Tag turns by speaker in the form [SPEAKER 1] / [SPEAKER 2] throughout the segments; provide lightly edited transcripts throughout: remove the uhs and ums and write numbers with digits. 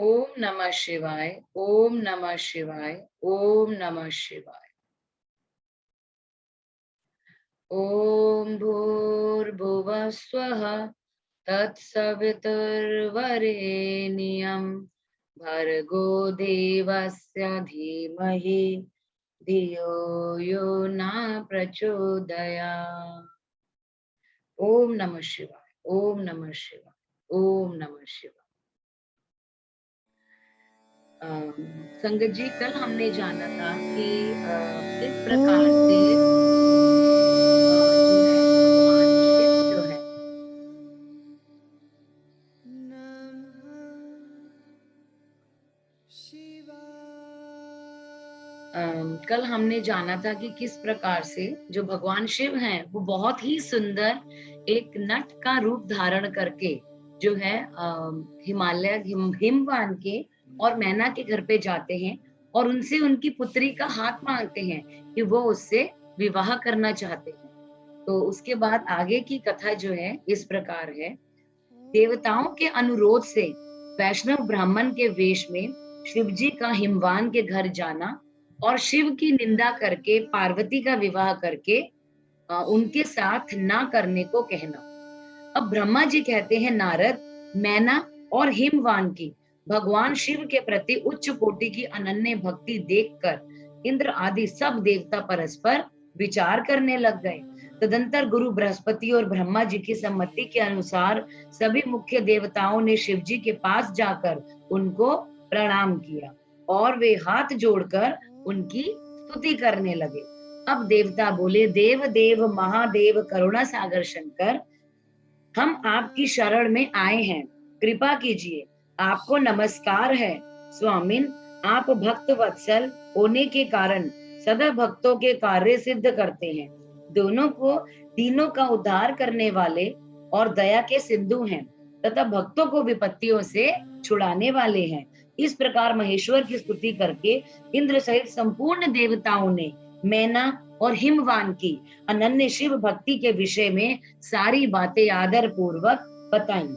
[SPEAKER 1] ओम नमः शिवाय। ओम नमः शिवाय। ओम नमः शिवाय। ओम भूर्भुवः स्वः तत्सवितुर्वरेण्यं भर्गो देवस्य धीमहि धियो यो न प्रचोदयात्। ओम नमः शिवाय। ओम नमः शिवाय। ओम नमः शिवाय। संगत जी, कल हमने जाना था कि किस प्रकार से जो है भगवान शिव जो है कल हमने जाना था कि किस प्रकार से जो भगवान शिव हैं वो बहुत ही सुंदर एक नट का रूप धारण करके जो है हिमालय हिमवान के और मैना के घर पे जाते हैं और उनसे उनकी पुत्री का हाथ मांगते हैं कि वो उससे विवाह करना चाहते हैं। तो उसके बाद आगे की कथा जो है इस प्रकार है। देवताओं के अनुरोध से वैष्णव ब्राह्मण के वेश में शिवजी का हिमवान के घर जाना और शिव की निंदा करके पार्वती का विवाह करके उनके साथ ना करने को कहना। अब ब्रह्मा जी कहते हैं, नारद, मैना और हिमवान की भगवान शिव के प्रति उच्च कोटि की अनन्य भक्ति देखकर इंद्र आदि सब देवता परस्पर विचार करने लग गए। तदंतर गुरु बृहस्पति और ब्रह्मा जी की सम्मति के अनुसार सभी मुख्य देवताओं ने शिव जी के पास जाकर उनको प्रणाम किया और वे हाथ जोड़कर उनकी स्तुति करने लगे। अब देवता बोले, देव देव महादेव करुणा सागर शंकर, हम आपकी शरण में आए हैं, कृपा कीजिए, आपको नमस्कार है। स्वामिन, आप भक्त वत्सल होने के कारण सदा भक्तों के कार्य सिद्ध करते हैं, तीनों का उद्धार करने वाले और दया के सिंधु हैं तथा भक्तों को विपत्तियों से छुड़ाने वाले हैं। इस प्रकार महेश्वर की स्तुति करके इंद्र सहित संपूर्ण देवताओं ने मैना और हिमवान की अनन्य शिव भक्ति के विषय में सारी बातें आदर पूर्वक बताई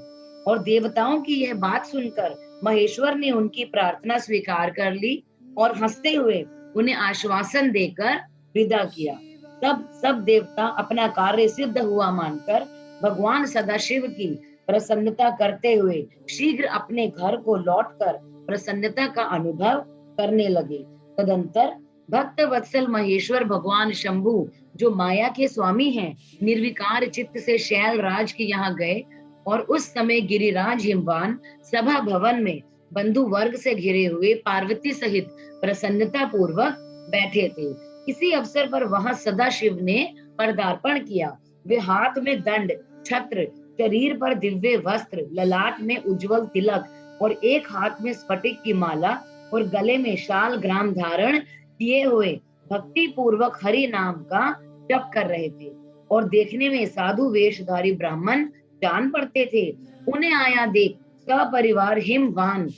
[SPEAKER 1] और देवताओं की यह बात सुनकर महेश्वर ने उनकी प्रार्थना स्वीकार कर ली और हंसते हुए उन्हें आश्वासन देकर विदा किया। तब सब देवता अपना कार्य सिद्ध हुआ मानकर भगवान सदाशिव की प्रसन्नता करते हुए शीघ्र अपने घर को लौटकर प्रसन्नता का अनुभव करने लगे। तदंतर भक्त वत्सल महेश्वर भगवान शंभु जो माया के स्वामी हैं, निर्विकार चित्त से शैल राज के यहाँ गए और उस समय गिरिराज हिमवान सभा भवन में बंधु वर्ग से घिरे हुए पार्वती सहित प्रसन्नता पूर्वक बैठे थे। इसी अवसर पर वहां सदाशिव ने पदार्पण किया। वे हाथ में दंड, छत्र, शरीर पर दिव्य वस्त्र, ललाट में उज्जवल तिलक और एक हाथ में स्फटिक की माला और गले में शाल ग्राम धारण किए हुए भक्ति पूर्वक हरि नाम का जप कर रहे थे और देखने में साधु वेशधारी ब्राह्मण जान पड़ते थे। उन्हें आया देख सपरिवार हिमवान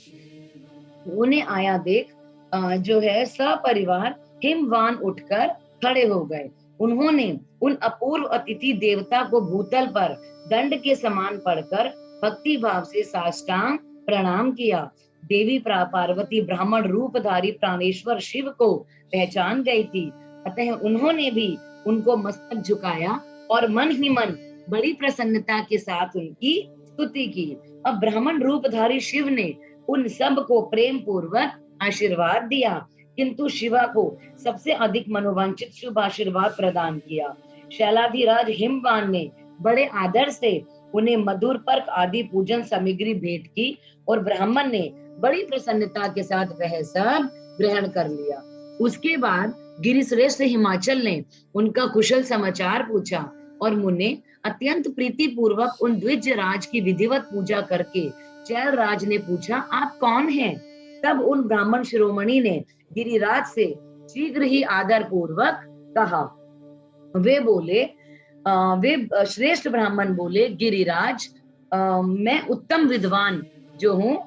[SPEAKER 1] जो है सपरिवार हिमवान उठकर खड़े हो गए। उन्होंने उन अपूर्व अतिथि देवता को भूतल पर दंड के समान पड़कर भक्ति भाव से साष्टांग प्रणाम किया। देवी पार्वती ब्राह्मण रूपधारी प्राणेश्वर शिव को पहचान गई थी, अतः उन्होंने भी उनको मस्तक झुकाया और मन ही मन बड़ी प्रसन्नता के साथ उनकी स्तुति की। अब ब्राह्मण रूपधारी शिव ने उन सब को प्रेम पूर्वक आशीर्वाद दिया, किंतु शिवा को सबसे अधिक मनोवांछित शुभ आशीर्वाद प्रदान किया। शैलाधिराज हिमवान ने बड़े आदर से उन्हें मधुर पर्क आदि पूजन सामग्री भेंट की और ब्राह्मण ने बड़ी प्रसन्नता के साथ वह सब ग्रहण कर लिया। उसके बाद गिरिश्रेष्ठ हिमाचल ने उनका कुशल समाचार पूछा और मुने अत्यंत प्रीति पूर्वक उन द्विज राज की विधिवत पूजा करके चैल राज ने पूछा, आप कौन हैं? तब उन ब्राह्मण शिरोमणि ने गिरिराज से शीघ्र ही आदर पूर्वक कहा। वे श्रेष्ठ ब्राह्मण बोले, गिरिराज, मैं उत्तम विद्वान जो हूँ,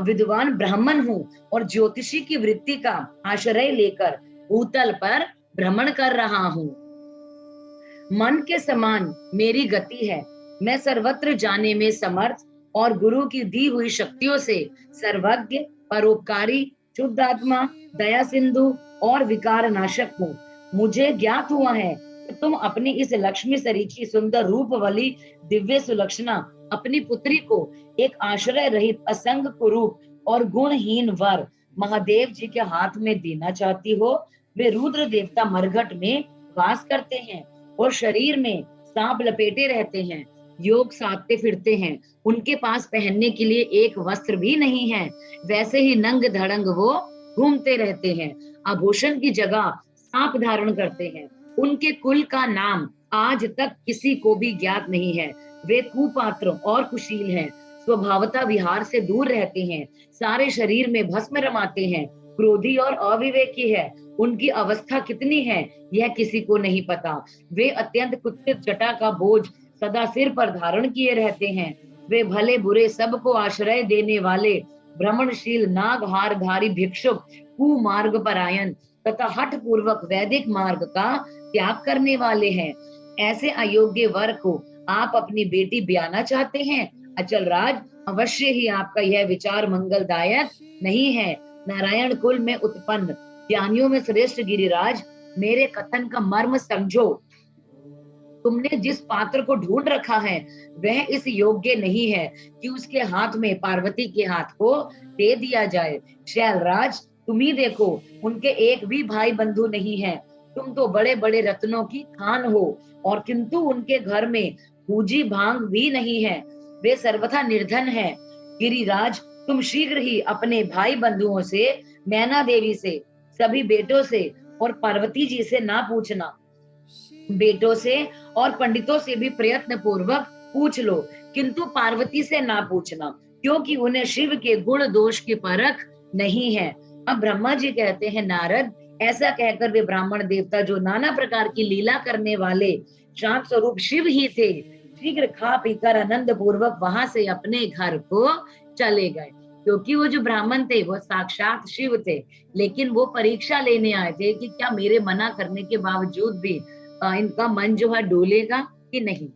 [SPEAKER 1] विद्वान ब्राह्मण हूँ और ज्योतिषी की वृत्ति का आश्रय लेकर भूतल पर भ्रमण कर रहा हूँ। मन के समान मेरी गति है, मैं सर्वत्र जाने में समर्थ और गुरु की दी हुई शक्तियों से सर्वज्ञ, परोपकारी, शुद्ध आत्मा, दया सिंधु और विकार नाशक हूँ। मुझे ज्ञात हुआ है कि तुम अपनी इस लक्ष्मी सरीखी सुंदर रूप वाली दिव्य सुलक्षणा अपनी पुत्री को एक आश्रय रहित असंग कुरूप और गुणहीन वर महादेव जी के हाथ में देना चाहती हो। वे रुद्र देवता मरघट में वास करते हैं और शरीर में सांप लपेटे रहते हैं, योग साधते फिरते हैं। उनके पास पहनने के लिए एक वस्त्र भी नहीं है। वैसे ही नंग धड़ंग वो घूमते रहते हैं, आभूषण की जगह सांप धारण करते हैं। उनके कुल का नाम आज तक किसी को भी ज्ञात नहीं है। वे कुपात्र और कुशील हैं, स्वभावतः विहार से दूर रहते हैं, सारे शरीर में भस्म रमाते हैं, क्रोधी और अविवेकी है। उनकी अवस्था कितनी है यह किसी को नहीं पता। वे अत्यंत कुत्सित जटा का बोझ सदा सिर पर धारण किए रहते हैं। वे भले बुरे सबको आश्रय देने वाले भ्रमणशील नागहारधारी भिक्षुक, कुमार्ग परायण तथा हठ पूर्वक वैदिक मार्ग का त्याग करने वाले हैं। ऐसे अयोग्य वर को आप अपनी बेटी ब्याना चाहते हैं? अचल राज, अवश्य ही आपका यह विचार मंगलदायक नहीं है। नारायण कुल में उत्पन्न ज्ञानियों में श्रेष्ठ गिरिराज, मेरे कथन का मर्म समझो। तुमने जिस पात्र को ढूंढ रखा है वह इस योग्य नहीं है कि उसके हाथ में पार्वती के हाथ को दे दिया जाए। शैलराज, तुम ही देखो, उनके एक भी भाई बंधु नहीं है। तुम तो बड़े बड़े रत्नों की खान हो, और किंतु उनके घर में पूजी भांग भी नहीं है। वे सर्वथा निर्धन है। गिरिराज, तुम शीघ्र ही अपने भाई बंधुओं से, मैना देवी से, सभी बेटों से और पार्वती जी से ना पूछना। बेटों से और पंडितों से भी प्रयत्न पूर्वक पूछ लो, किंतु पार्वती से ना पूछना, क्योंकि उन्हें शिव के गुण दोष की परख नहीं है। अब ब्रह्मा जी कहते हैं, नारद, ऐसा कहकर वे ब्राह्मण देवता जो नाना प्रकार की लीला करने वाले शांत स्वरूप शिव ही थे, शीघ्र खा पीकर आनंद पूर्वक वहां से अपने घर को चले गए। क्योंकि वो जो ब्राह्मण थे वो साक्षात शिव थे, लेकिन वो परीक्षा लेने आए थे कि क्या मेरे मना करने के बावजूद भी इनका मन जो है डोलेगा कि नहीं।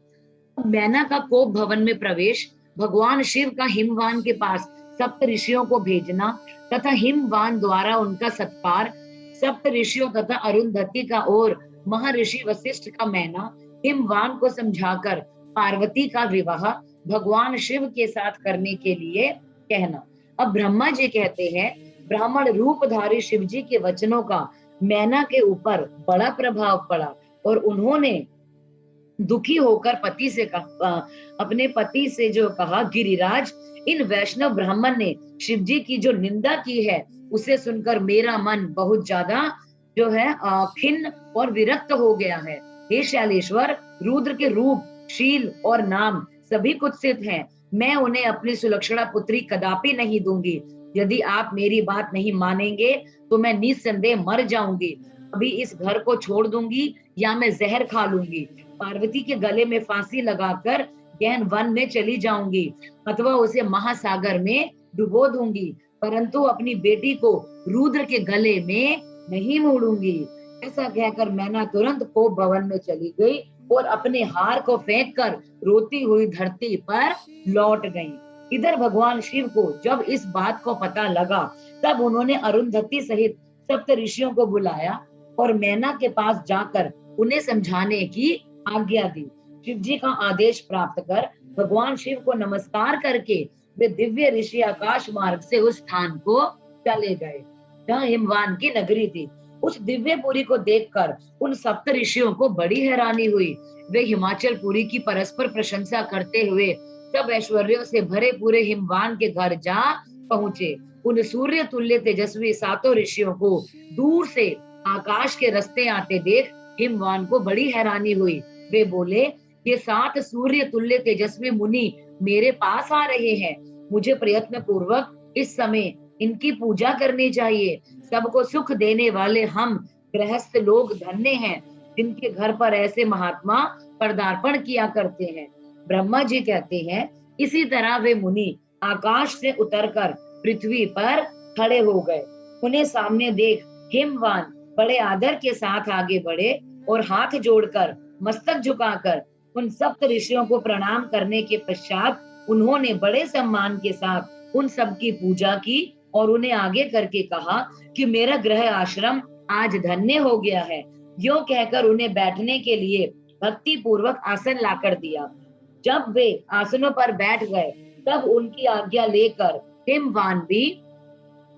[SPEAKER 1] मैना का कोप भवन में प्रवेश, भगवान शिव का हिमवान के पास सप्त ऋषियों को भेजना तथा हिमवान द्वारा उनका सत्कार, सप्त ऋषियों तथा अरुंधति का और महर्षि वशिष्ठ का मैना हिमवान को समझाकर पार्वती का विवाह भगवान शिव के साथ करने के लिए कहना। अब ब्रह्मा जी कहते हैं, ब्राह्मण रूपधारी शिव जी के वचनों का मैना के ऊपर बड़ा प्रभाव पड़ा और उन्होंने दुखी होकर पति से कहा, अपने पति से जो कहा, गिरिराज, इन वैष्णव ब्राह्मण ने शिव जी की जो निंदा की है उसे सुनकर मेरा मन बहुत ज्यादा जो है खिन्न और विरक्त हो गया है। हे शैलेश्वर, रुद्र के रूप, शील और नाम सभी कुत्सित हैं। मैं उन्हें अपनी सुलक्षणा पुत्री कदापि नहीं दूंगी। यदि आप मेरी बात नहीं मानेंगे तो मैं निस्संदेह मर जाऊंगी। अभी इस घर को छोड़ दूंगी या मैं जहर खा लूंगी। पार्वती के गले में फांसी लगाकर गहन वन में चली जाऊंगी अथवा उसे महासागर में डुबो दूंगी, परंतु अपनी बेटी को रुद्र के गले में नहीं मोड़ूंगी। ऐसा कहकर मैना तुरंत कोप भवन में चली गई और अपने हार को फेंक कर रोती हुई धरती पर लौट गई। इधर भगवान शिव को जब इस बात को पता लगा, तब उन्होंने अरुंधति सहित सप्त ऋषियों को बुलाया और मैना के पास जाकर उन्हें समझाने की आज्ञा दी। शिव जी का आदेश प्राप्त कर भगवान शिव को नमस्कार करके वे दिव्य ऋषि आकाश मार्ग से उस स्थान को चले गए जहाँ हिमवान की नगरी थी। उस दिव्यपुरी को देखकर उन सप्त ऋषियों को बड़ी हैरानी हुई। वे हिमाचल पुरी की परस्पर प्रशंसा करते हुए सब ऐश्वर्यों से भरे पूरे हिमवान के घर जा पहुंचे। उन सूर्य तुल्य तेजस्वी सातों ऋषियों को दूर से आकाश के रास्ते आते देख हिमवान को बड़ी हैरानी हुई। वे बोले, ये 7 सूर्य तुल्य तेजस्वी मुनि मेरे पास आ रहे हैं। मुझे प्रयत्न पूर्वक इस समय इनकी पूजा करनी चाहिए। सबको सुख देने वाले हम गृहस्थ लोग धन्य हैं, जिनके घर पर ऐसे महात्मा पदार्पण किया करते हैं। ब्रह्मा जी कहते हैं, इसी तरह वे मुनि आकाश से उतरकर पृथ्वी पर खड़े हो गए। उन्हें सामने देख हिमवान बड़े आदर के साथ आगे बढ़े और हाथ जोड़कर मस्तक झुकाकर उन सप्त ऋषियों को प्रणाम करने के पश्चात उन्होंने बड़े सम्मान के साथ उन सब की पूजा की और उन्हें आगे करके कहा कि मेरा गृह आश्रम आज धन्य हो गया है। यो कहकर उन्हें बैठने के लिए भक्ति पूर्वक आसन लाकर दिया। जब वे आसनों पर बैठ गए तब उनकी आज्ञा लेकर हिमवान भी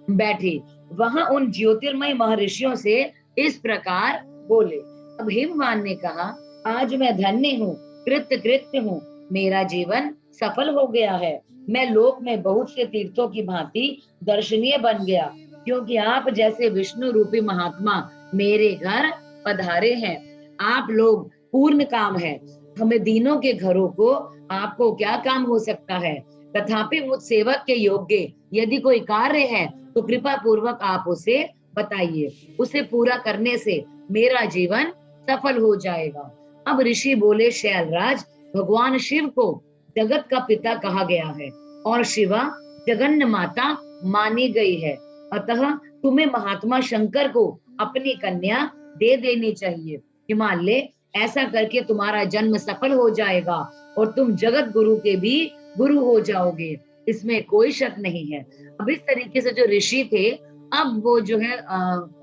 [SPEAKER 1] बैठे। वहां उन ज्योतिर्मय महर्षियों से इस प्रकार बोले। अब हिमवान ने कहा, आज मैं धन्य हूँ, कृत्य हूँ, मेरा जीवन सफल हो गया है। मैं लोक में बहुत से तीर्थों की भांति दर्शनीय बन गया, क्योंकि आप जैसे विष्णु रूपी महात्मा मेरे घर पधारे हैं। आप लोग पूर्ण काम है, हमें दीनों के घरों को आपको क्या काम हो सकता है। तथापि मुझ सेवक के योग्य यदि कोई कार्य है तो कृपा पूर्वक आप उसे बताइए, उसे पूरा करने से मेरा जीवन सफल हो जाएगा। अब ऋषि बोले, शैलराज, भगवान शिव को जगत का पिता कहा गया है और शिवा जगन्न माता मानी गई है, अतः तुम्हें महात्मा शंकर को अपनी कन्या दे देनी चाहिए। हिमालय, ऐसा करके तुम्हारा जन्म सफल हो जाएगा और तुम जगत गुरु के भी गुरु हो जाओगे, इसमें कोई शक नहीं है। अब इस तरीके से जो ऋषि थे, अब वो जो है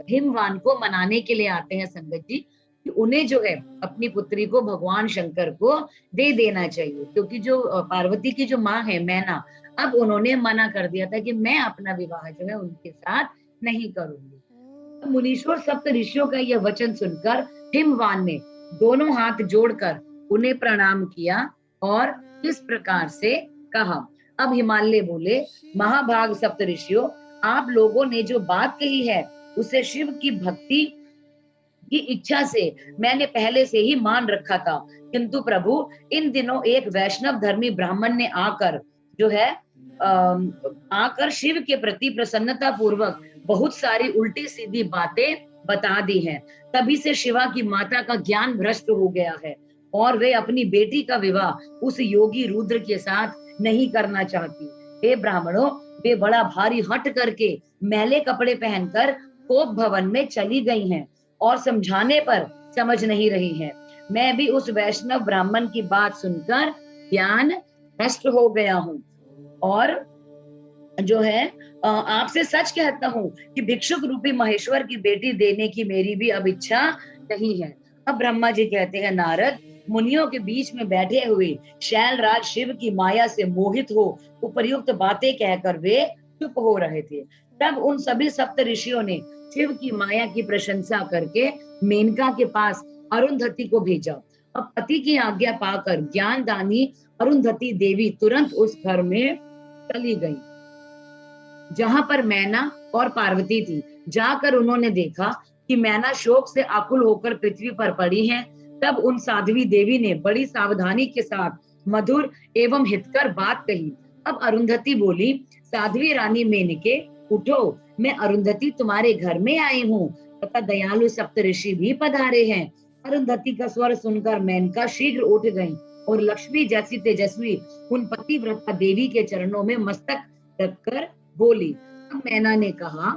[SPEAKER 1] हिमवान को मनाने के लिए आते हैं संगत जी, कि उन्हें जो है अपनी पुत्री को भगवान शंकर को दे देना चाहिए, क्योंकि जो पार्वती की जो माँ है मैना, अब उन्होंने मना कर दिया था कि मैं अपना विवाह जो है उनके साथ नहीं करूंगी। तो मुनीश्वर सप्त ऋषियों का यह वचन सुनकर हिमवान ने दोनों हाथ जोड़कर उन्हें प्रणाम किया और इस प्रकार से कहा। अब हिमालय बोले, महाभाग सप्त ऋषियों, आप लोगों ने जो बात कही है उसे शिव की भक्ति की इच्छा से मैंने पहले से ही मान रखा था, किंतु प्रभु इन दिनों एक वैष्णव धर्मी ब्राह्मण ने आकर जो है आकर शिव के प्रति प्रसन्नता पूर्वक बहुत सारी उल्टी सीधी बातें बता दी हैं। तभी से शिवा की माता का ज्ञान भ्रष्ट हो गया है और वे अपनी बेटी का विवाह उस योगी रुद्र के साथ नहीं करना चाहती। हे ब्राह्मणों, वे बड़ा भारी हट करके मैले कपड़े पहनकर कोप भवन में चली गई हैं और समझाने पर समझ नहीं रही है। मैं भी उस वैष्णव ब्राह्मण की बात सुनकर ज्ञान भ्रष्ट हो गया हूँ और जो है आपसे सच कहता हूँ कि भिक्षुक रूपी महेश्वर की बेटी देने की मेरी भी अब इच्छा नहीं है। अब ब्रह्मा जी कहते हैं, नारद, मुनियों के बीच में बैठे हुए शैलराज शिव की माया से मोहित हो उपर्युक्त बातें कहकर वे चुप हो रहे थे। तब उन सभी सप्त ऋषियों ने शिव की माया की प्रशंसा करके मेनका के पास अरुंधति को भेजा। अब पति की आज्ञा पाकर ज्ञानदानी अरुंधति देवी तुरंत उस घर में चली गई जहां पर मैना और पार्वती थी। जाकर उन्होंने देखा कि मैना शोक से आकुल होकर पृथ्वी पर पड़ी है। तब उन साध्वी देवी ने बड़ी सावधानी के साथ मधुर एवं हितकर बात कही। अब अरुंधति बोली, साध्वी रानी मेनके, उठो, मैं अरुंधति तुम्हारे घर में आई हूँ तथा दयालु सप्त ऋषि भी पधारे हैं। अरुंधति का स्वर सुनकर मेनका शीघ्र उठ गई और लक्ष्मी जैसी तेजस्वी उन पतिव्रता देवी के चरणों में मस्तक रखकर बोली। अब मैना ने कहा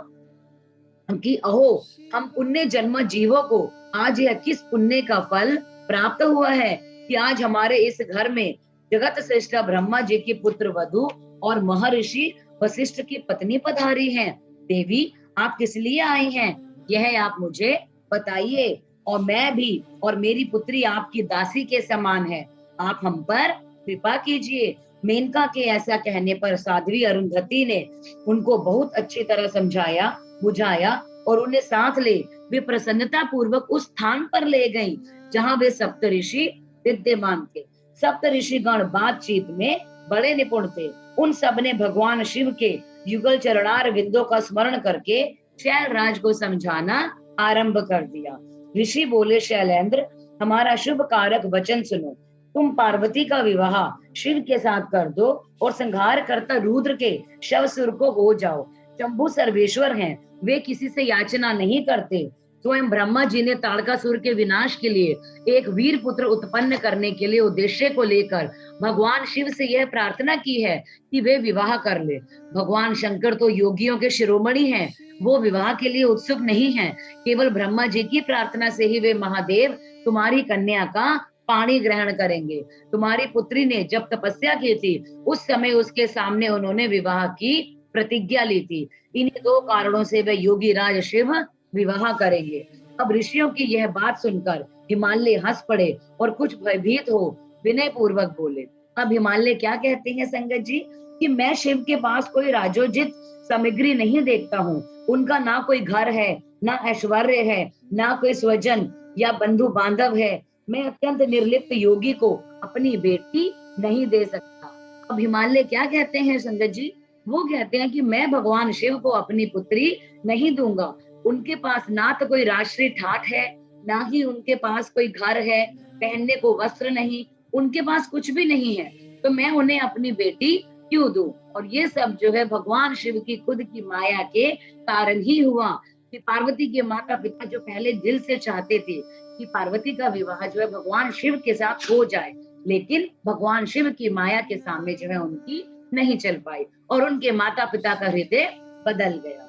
[SPEAKER 1] कि अहो, हम पुण्य जन्म जीवों को आज यह किस पुण्य का फल प्राप्त हुआ है कि आज हमारे इस घर में जगत श्रेष्ठ ब्रह्मा जी की पुत्र वधु और महर्षि वशिष्ठ की पत्नी पधारी हैं। देवी, आप किस लिए आई हैं, यह आप मुझे बताइए, और मैं भी और मेरी पुत्री आपकी दासी के समान है, आप हम पर कृपा कीजिए। मेनका के ऐसा कहने पर साध्वी अरुंधति ने उनको बहुत अच्छी तरह समझाया बुझाया और उन्हें साथ ले वे प्रसन्नता पूर्वक उस स्थान पर ले गई जहां वे सप्तऋषि विद्यमान थे। सप्तऋषि गण बातचीत में बड़े निपुण थे। उन सब ने भगवान शिव के युगल चरणार विंदों का स्मरण करके शैलराज को समझाना आरंभ कर दिया। ऋषि बोले, शैलेंद्र, हमारा शुभ कारक वचन सुनो। तुम पार्वती का विवाह शिव के साथ कर दो और संहार करता रुद्र के शव सुर को हो जाओ। शंभु सर्वेश्वर हैं, वे किसी से याचना नहीं करते। स्वयं ब्रह्मा जी ने ताड़कासुर के विनाश के लिए एक वीर पुत्र उत्पन्न करने के लिए उद्देश्य को लेकर भगवान शिव से यह प्रार्थना की है कि वे विवाह कर ले। भगवान शंकर तो योगियों के शिरोमणि हैं, वो विवाह के लिए उत्सुक नहीं हैं। केवल ब्रह्मा जी की प्रार्थना से ही वे महादेव तुम्हारी कन्या का पानी ग्रहण करेंगे। तुम्हारी पुत्री ने जब तपस्या की थी उस समय उसके सामने उन्होंने विवाह की प्रतिज्ञा ली थी। इन्हीं 2 कारणों से वे योगी राज शिव विवाह करेंगे। अब ऋषियों की यह बात सुनकर हिमालय हंस पड़े और कुछ भयभीत हो विनय पूर्वक बोले। अब हिमालय क्या कहते हैं संगत जी कि मैं शिव के पास कोई राजोजित सामग्री नहीं देखता हूँ। उनका ना कोई घर है, ना ऐश्वर्य है, ना कोई स्वजन या बंधु बांधव है। मैं अत्यंत निर्लिप्त योगी को अपनी बेटी नहीं दे सकता। अब हिमालय क्या कहते हैं संगत जी? वो कहते हैं कि मैं भगवान शिव को अपनी पुत्री नहीं दूंगा। उनके पास ना तो कोई राष्ट्रीय ठाठ है, ना ही उनके पास कोई घर है, पहनने को वस्त्र नहीं, उनके पास कुछ भी नहीं है, तो मैं उन्हें अपनी बेटी क्यों दूं? और ये सब जो है भगवान शिव की खुद की माया के कारण ही हुआ कि पार्वती के माता पिता जो पहले दिल से चाहते थे कि पार्वती का विवाह जो है भगवान शिव के साथ हो जाए, लेकिन भगवान शिव की माया के सामने जो है उनकी नहीं चल पाई और उनके माता पिता का हृदय बदल गया।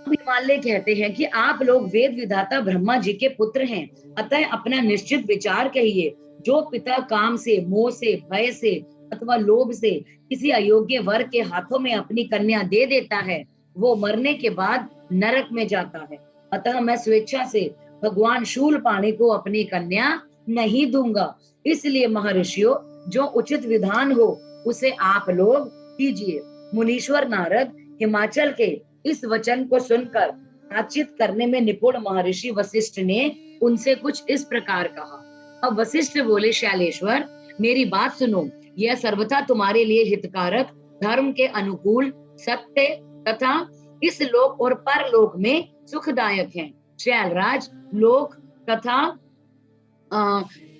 [SPEAKER 1] हिमालय कहते हैं कि आप लोग वेद विधाता ब्रह्मा जी के पुत्र हैं, अतः अपना निश्चित विचार कहिए। जो पिता काम से, मोह से, भय से अथवा लोभ से किसी अयोग्य वर के हाथों में अपनी कन्या दे देता है, वो मरने के बाद नरक में जाता है। अतः मैं स्वेच्छा से भगवान शूलपाणि को अपनी कन्या नहीं दूंगा। इसलिए महर्षियों, जो उचित विधान हो उसे आप लोग कीजिए। मुनीश्वर नारद हिमाचल के इस वचन को सुनकर बातचीत करने में निपुण महर्षि वशिष्ठ ने उनसे कुछ इस प्रकार कहा। अब वशिष्ठ बोले, शैलेश्वर मेरी बात सुनो, यह सर्वथा तुम्हारे लिए हितकारक, धर्म के अनुकूल, सत्य तथा इस लोक और परलोक में सुखदायक है। शैलराज लोक तथा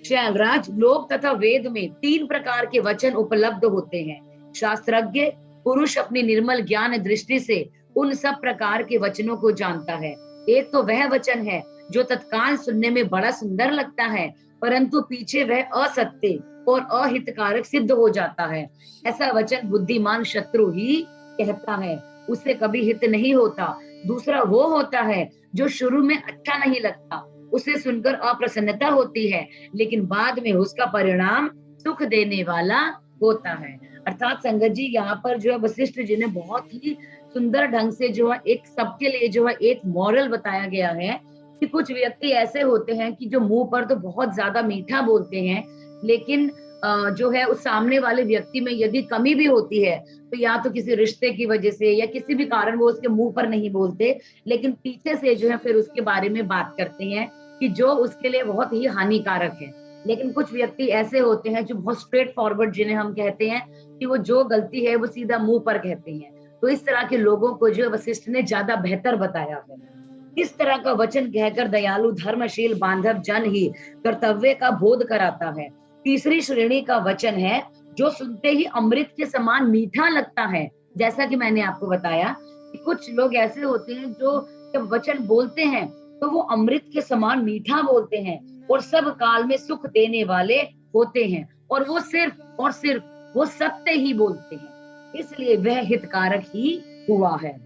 [SPEAKER 1] शैलराज लोक तथा वेद में 3 प्रकार के वचन उपलब्ध होते हैं। शास्त्रज्ञ पुरुष अपनी निर्मल ज्ञान दृष्टि से उन सब प्रकार के वचनों को जानता है। एक तो वह वचन है जो तत्काल सुनने में बड़ा सुंदर लगता है, परंतु पीछे वह असत्य और अहितकारक सिद्ध हो जाता है। ऐसा वचन बुद्धिमान शत्रु ही कहता है, उससे कभी हित नहीं होता। दूसरा वो होता है जो शुरू में अच्छा नहीं लगता, उसे सुनकर अप्रसन्नता होती है, लेकिन बाद में उसका परिणाम सुख देने वाला होता है। अर्थात संगत जी यहाँ पर जो है वशिष्ठ जी ने बहुत ही सुंदर ढंग से जो है एक सबके लिए जो है एक मॉरल बताया गया है कि कुछ व्यक्ति ऐसे होते हैं कि जो मुंह पर तो बहुत ज्यादा मीठा बोलते हैं, लेकिन जो है उस सामने वाले व्यक्ति में यदि कमी भी होती है तो या तो किसी रिश्ते की वजह से या किसी भी कारण वो उसके मुंह पर नहीं बोलते, लेकिन पीछे से जो है फिर उसके बारे में बात करते हैं कि जो उसके लिए बहुत ही हानिकारक है। लेकिन कुछ व्यक्ति ऐसे होते हैं जो बहुत स्ट्रेट फॉरवर्ड, जिन्हें हम कहते हैं कि वो जो गलती है वो सीधा मुंह पर कहते हैं। तो इस तरह के लोगों को जो वशिष्ठ ने ज्यादा बेहतर बताया है। इस तरह का वचन कहकर दयालु धर्मशील बांधव जन ही कर्तव्य का बोध कराता है। तीसरी श्रेणी का वचन है जो सुनते ही अमृत के समान मीठा लगता है। जैसा कि मैंने आपको बताया कि कुछ लोग ऐसे होते हैं जो जब वचन बोलते हैं तो वो अमृत के समान मीठा बोलते हैं और सब काल में सुख देने वाले होते हैं, और वो सिर्फ वो सत्य ही बोलते हैं, इसलिए वह हितकारक ही हुआ है।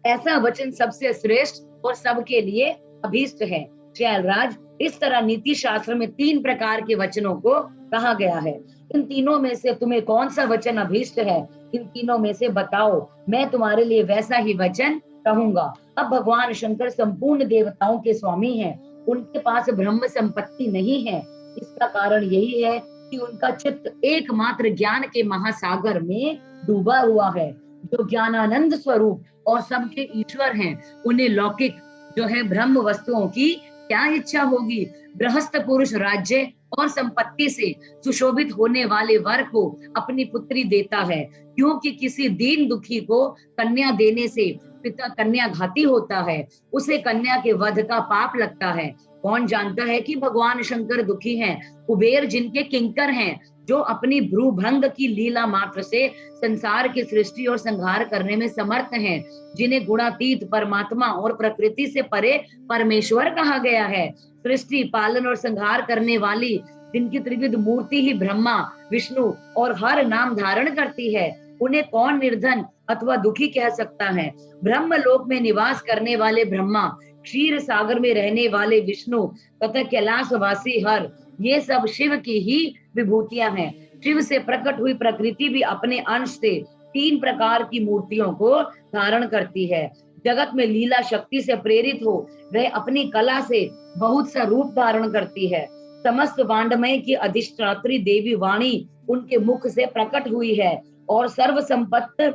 [SPEAKER 1] ऐसा वचन सबसे श्रेष्ठ और सबके लिए अभीष्ट है। शैलराज, इस तरह नीति शास्त्र में 3 प्रकार के वचनों को कहा गया है। इन तीनों में से तुम्हें कौन सा वचन अभीष्ट है, इन तीनों में से बताओ, मैं तुम्हारे लिए वैसा ही वचन कहूंगा। अब भगवान शंकर संपूर्ण देवताओं के स्वामी हैं, उनके पास ब्रह्म संपत्ति नहीं है। इसका कारण यही है कि उनका चित्त एकमात्र ज्ञान के महासागर में डूबा हुआ है। जो ज्ञानानंद स्वरूप और सबके ईश्वर हैं, उन्हें लौकिक जो है ब्रह्म वस्तुओं की क्या इच्छा होगी। गृहस्थ पुरुष राज्य और संपत्ति से सुशोभित होने वाले वर को अपनी पुत्री देता है, क्योंकि किसी दीन दुखी को कन्या देने से पिता कन्या घाती होता है, उसे कन्या के वध का पाप लगता है। कौन जानता है कि भगवान शंकर दुखी हैं, कुबेर जिनके किंकर हैं, जो अपनी भ्रूभंग की लीला मात्र से संसार की सृष्टि और संहार करने में समर्थ हैं, जिन्हें गुणातीत परमात्मा और प्रकृति से परे परमेश्वर कहा गया है, सृष्टि पालन और संहार करने वाली जिनकी त्रिविध मूर्ति ही ब्रह्मा विष्णु और हर नाम धारण करती है, उन्हें कौन निर्धन अथवा दुखी कह सकता है। ब्रह्म लोक में निवास करने वाले ब्रह्मा क्षीर सागर में रहने वाले विष्णु तथा कैलाशवासी हर, ये सब शिव की ही विभूतियां हैं। शिव से प्रकट हुई प्रकृति भी अपने अंश से 3 प्रकार की मूर्तियों को धारण करती है। जगत में लीला शक्ति से प्रेरित हो वह अपनी कला से बहुत सा रूप धारण करती है। समस्त वांडमय की अधिष्ठात्री देवी वाणी उनके मुख से प्रकट हुई है और सर्व संपत्ति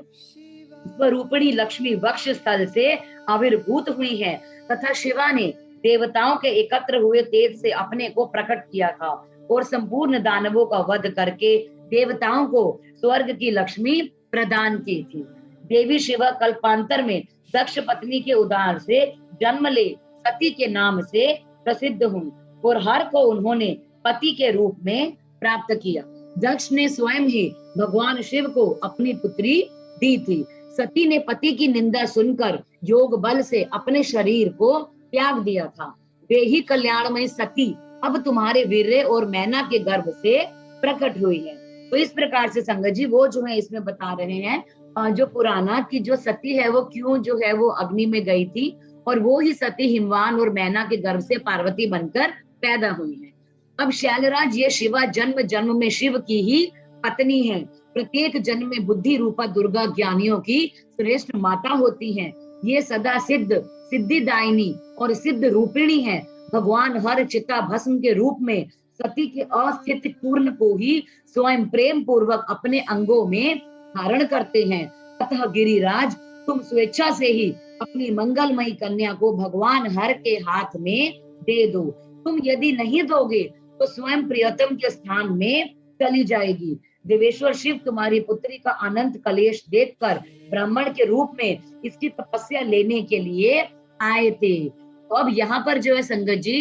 [SPEAKER 1] स्वरूपिणी लक्ष्मी वक्ष स्थल से आविर्भूत हुई है तथा शिवा ने देवताओं के एकत्र हुए तेज से अपने को प्रकट किया था और संपूर्ण दानवों का वध करके देवताओं को स्वर्ग की लक्ष्मी प्रदान की थी। देवी शिवा कल्पांतर में दक्ष पत्नी के उदर से जन्म ले सती के नाम से प्रसिद्ध हुई और हर को उन्होंने पति के रूप में प्राप्त किया। दक्ष ने स्वयं ही भगवान शिव को अपनी पुत्री दी थी। सती ने पति की निंदा सुनकर योग बल से अपने शरीर को त्याग दिया था। वे ही कल्याणमय सती अब तुम्हारे वीर्य और मैना के गर्भ से प्रकट हुई है। तो इस प्रकार से संगत जी वो जो है इसमें बता रहे हैं जो पुराना की जो सती है वो क्यों जो है वो अग्नि में गई थी और वो ही सती हिमवान और मैना के गर्भ से पार्वती बनकर पैदा हुई है। अब शैलराज ये शिवा जन्म जन्म में शिव की ही पत्नी है। प्रत्येक जन्म में बुद्धि रूपा दुर्गा ज्ञानियों की श्रेष्ठ माता होती हैं। ये सदा सिद्ध सिद्धिदायिनी और सिद्ध रूपिणी है। भगवान हर चिता भस्म के रूप में सती के अस्तित्व पूर्ण को ही स्वयं प्रेम पूर्वक अपने अंगों में धारण करते हैं। अतः गिरिराज तुम स्वेच्छा से ही अपनी मंगलमयी कन्या को भगवान हर के हाथ में दे दो। तुम यदि नहीं दोगे तो स्वयं प्रियतम के स्थान में चली जाएगी। देवेश्वर शिव तुम्हारी पुत्री का अनंत कलेश देखकर ब्राह्मण के रूप में इसकी तपस्या लेने के लिए आए थे। तो अब यहाँ पर जो है संगत जी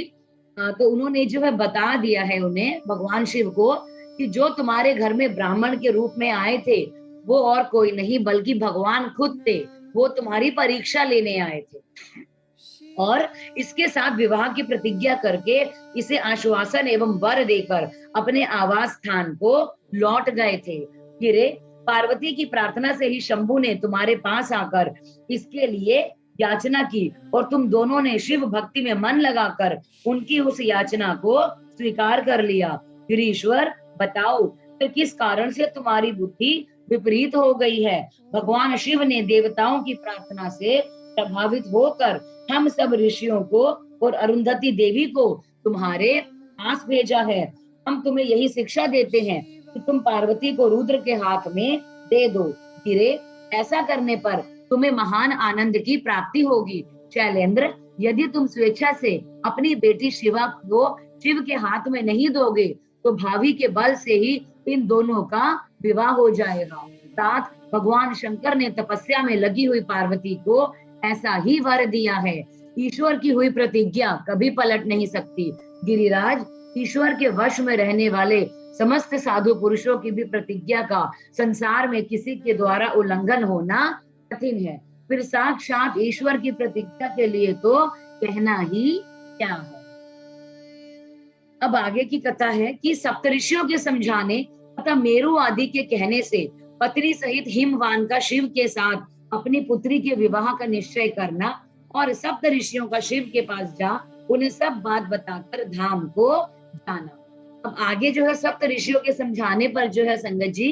[SPEAKER 1] तो उन्होंने जो है बता दिया है उन्हें भगवान शिव को कि जो तुम्हारे घर में ब्राह्मण के रूप में आए थे वो और कोई नहीं बल्कि भगवान खुद थे। वो तुम्हारी परीक्षा लेने आए थे और इसके साथ विवाह की प्रतिज्ञा करके इसे आश्वासन एवं वर देकर अपने आवास स्थान को लौट गए थे। गिरे पार्वती की प्रार्थना से ही शंभु ने तुम्हारे पास आकर इसके लिए याचना की और तुम दोनों ने शिव भक्ति में मन लगाकर उनकी उस याचना को स्वीकार कर लिया। गिरीश्वर बताओ फिर किस कारण से तुम्हारी बुद्धि विपरीत हो गई है। भगवान शिव ने देवताओं की प्रार्थना से प्रभावित होकर हम सब ऋषियों को और अरुंधति देवी को तुम्हारे पास भेजा है। हम तुम्हें यही शिक्षा देते हैं कि तुम पार्वती को रुद्र के हाथ में दे दो। गिरे ऐसा करने पर तुम्हें महान आनंद की प्राप्ति होगी। शैलेंद्र यदि तुम स्वेच्छा से अपनी बेटी शिवा को शिव के हाथ में नहीं दोगे तो भावी के बल से ही इन दोनों का विवाह हो जाएगा। साथ भगवान शंकर ने तपस्या में लगी हुई पार्वती को ऐसा ही वर दिया है। ईश्वर की हुई प्रतिज्ञा कभी पलट नहीं सकती। गिरिराज ईश्वर के वश में रहने वाले समस्त साधु पुरुषों की भी प्रतिज्ञा का संसार में किसी के द्वारा उल्लंघन होना कठिन है। फिर साक्षात ईश्वर की प्रतिज्ञा के लिए तो कहना ही क्या है। अब आगे की कथा है कि सप्तऋषियों के समझाने तथा मेरु आदि के कहने से पत्नी सहित हिमवान का शिव के साथ अपनी पुत्री के विवाह का निश्चय करना और सप्त ऋषियों का शिव के पास जा उन्हें सब बात बताकर धाम को जाना। अब आगे जो है सप्त ऋषियों के समझाने पर जो है संगत जी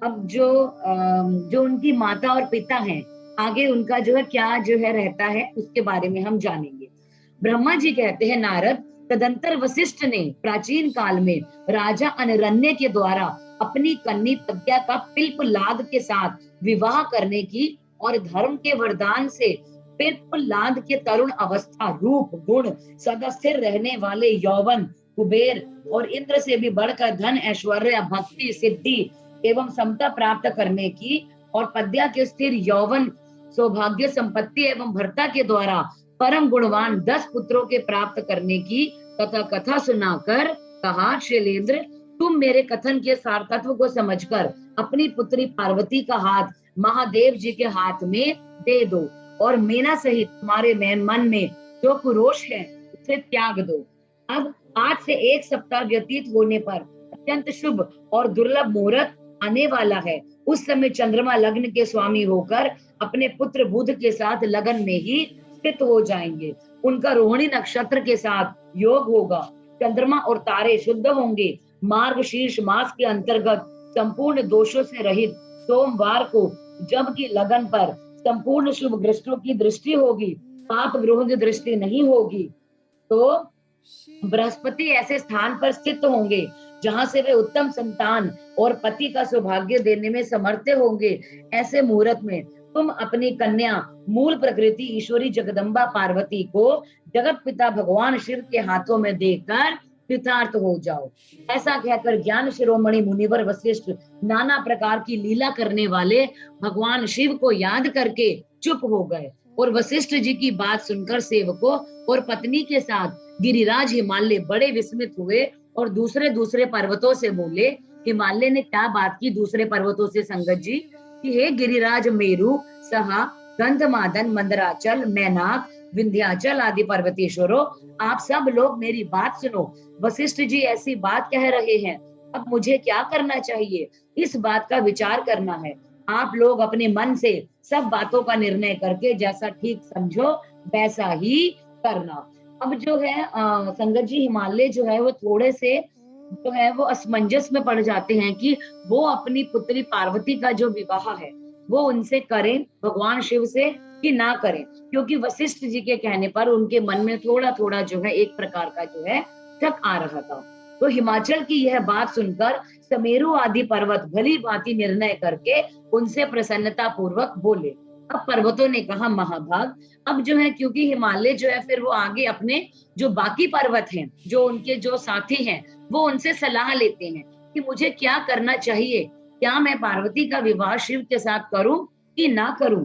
[SPEAKER 1] अब जो उनकी माता और पिता हैं आगे उनका जो है क्या जो है रहता है उसके बारे में हम जानेंगे। ब्रह्मा जी कहते हैं नारद तदंतर वशिष्ठ ने प्राचीन काल में राजा अनरण्य के द्वारा अपनी कन्या प्रज्ञा का पिल्पलाद के साथ विवाह करने की और धर्म के वरदान से पिल्पलाद के तरुण अवस्था रूप गुण सदा स्थिर रहने वाले यौवन कुबेर और इंद्र से भी बढ़कर धन ऐश्वर्य भक्ति सिद्धि एवं समता प्राप्त करने की और पद्या के स्थिर यौवन सौभाग्य संपत्ति एवं भर्ता के द्वारा परम गुणवान 10 पुत्रों के प्राप्त करने की तथा कथा सुनाकर कहा शैलेंद्र तुम मेरे कथन के सार तत्व को समझकर अपनी पुत्री पार्वती का हाथ महादेव जी के हाथ में दे दो और मेना सहित तुम्हारे मन में जो कुरोष है उसे त्याग दो। अब आज से 1 सप्ताह व्यतीत होने पर अत्यंत शुभ और दुर्लभ मुहूर्त आने वाला है। उस समय चंद्रमा लग्न के स्वामी होकर अपने पुत्र बुध के साथ लगन में ही स्थित हो जाएंगे। उनका रोहिणी नक्षत्र के साथ योग होगा। चंद्रमा और तारे शुद्ध होंगे। मार्गशीर्ष मास के अंतर्गत संपूर्ण दोषों से रहित सोमवार को जब की लगन पर संपूर्ण शुभ ग्रस्तों की दृष्टि होगी, पाप ग्रहों की दृष्टि नहीं होगी। तो बृहस्पति ऐसे स्थान पर स्थित होंगे जहां से वे उत्तम संतान और पति का सौभाग्य देने में समर्थ होंगे। ऐसे मुहूर्त में तुम अपनी कन्या मूल प्रकृति ईश्वरी जगदम्बा पार्वती को जगत पिता भगवान शिव के हाथों में देकर कृतार्थ हो जाओ। ऐसा कहकर ज्ञान शिरोमणि मुनिवर वशिष्ठ नाना प्रकार की लीला करने वाले भगवान शिव को याद करके चुप हो गए और वशिष्ठ जी की बात सुनकर सेवकों और पत्नी के साथ गिरिराज हिमालय बड़े विस्मित हुए और दूसरे दूसरे पर्वतों से बोले। हिमालय ने क्या बात की दूसरे पर्वतों से संगत जी कि हे गिरिराज मेरु, सहा, गंधमादन, मंदराचल, मैनाक, विंध्याचल आदि पर्वतेश्वरों, आप सब लोग मेरी बात सुनो। वशिष्ठ जी ऐसी बात कह रहे हैं, अब मुझे क्या करना चाहिए? इस बात का विचार करना है। आप लोग अपने मन से सब बातों का निर्णय करके जैसा ठीक समझो वैसा ही करना। अब जो है संगत जी हिमालय जो है वो थोड़े से जो है वो असमंजस में पड़ जाते हैं कि वो अपनी पुत्री पार्वती का जो विवाह है वो उनसे करें भगवान शिव से कि ना करें, क्योंकि वशिष्ठ जी के कहने पर उनके मन में थोड़ा थोड़ा जो है एक प्रकार का जो है शक आ रहा था। तो हिमाचल की यह बात सुनकर समेरु आदि पर्वत भली भांति निर्णय करके उनसे प्रसन्नता पूर्वक बोले। अब पर्वतों ने कहा महाभाग, अब जो है क्योंकि हिमालय जो है फिर वो आगे अपने जो बाकी पर्वत हैं, जो उनके जो साथी हैं, वो उनसे सलाह लेते हैं कि मुझे क्या करना चाहिए, क्या मैं पार्वती का विवाह शिव के साथ करूं कि ना करूं।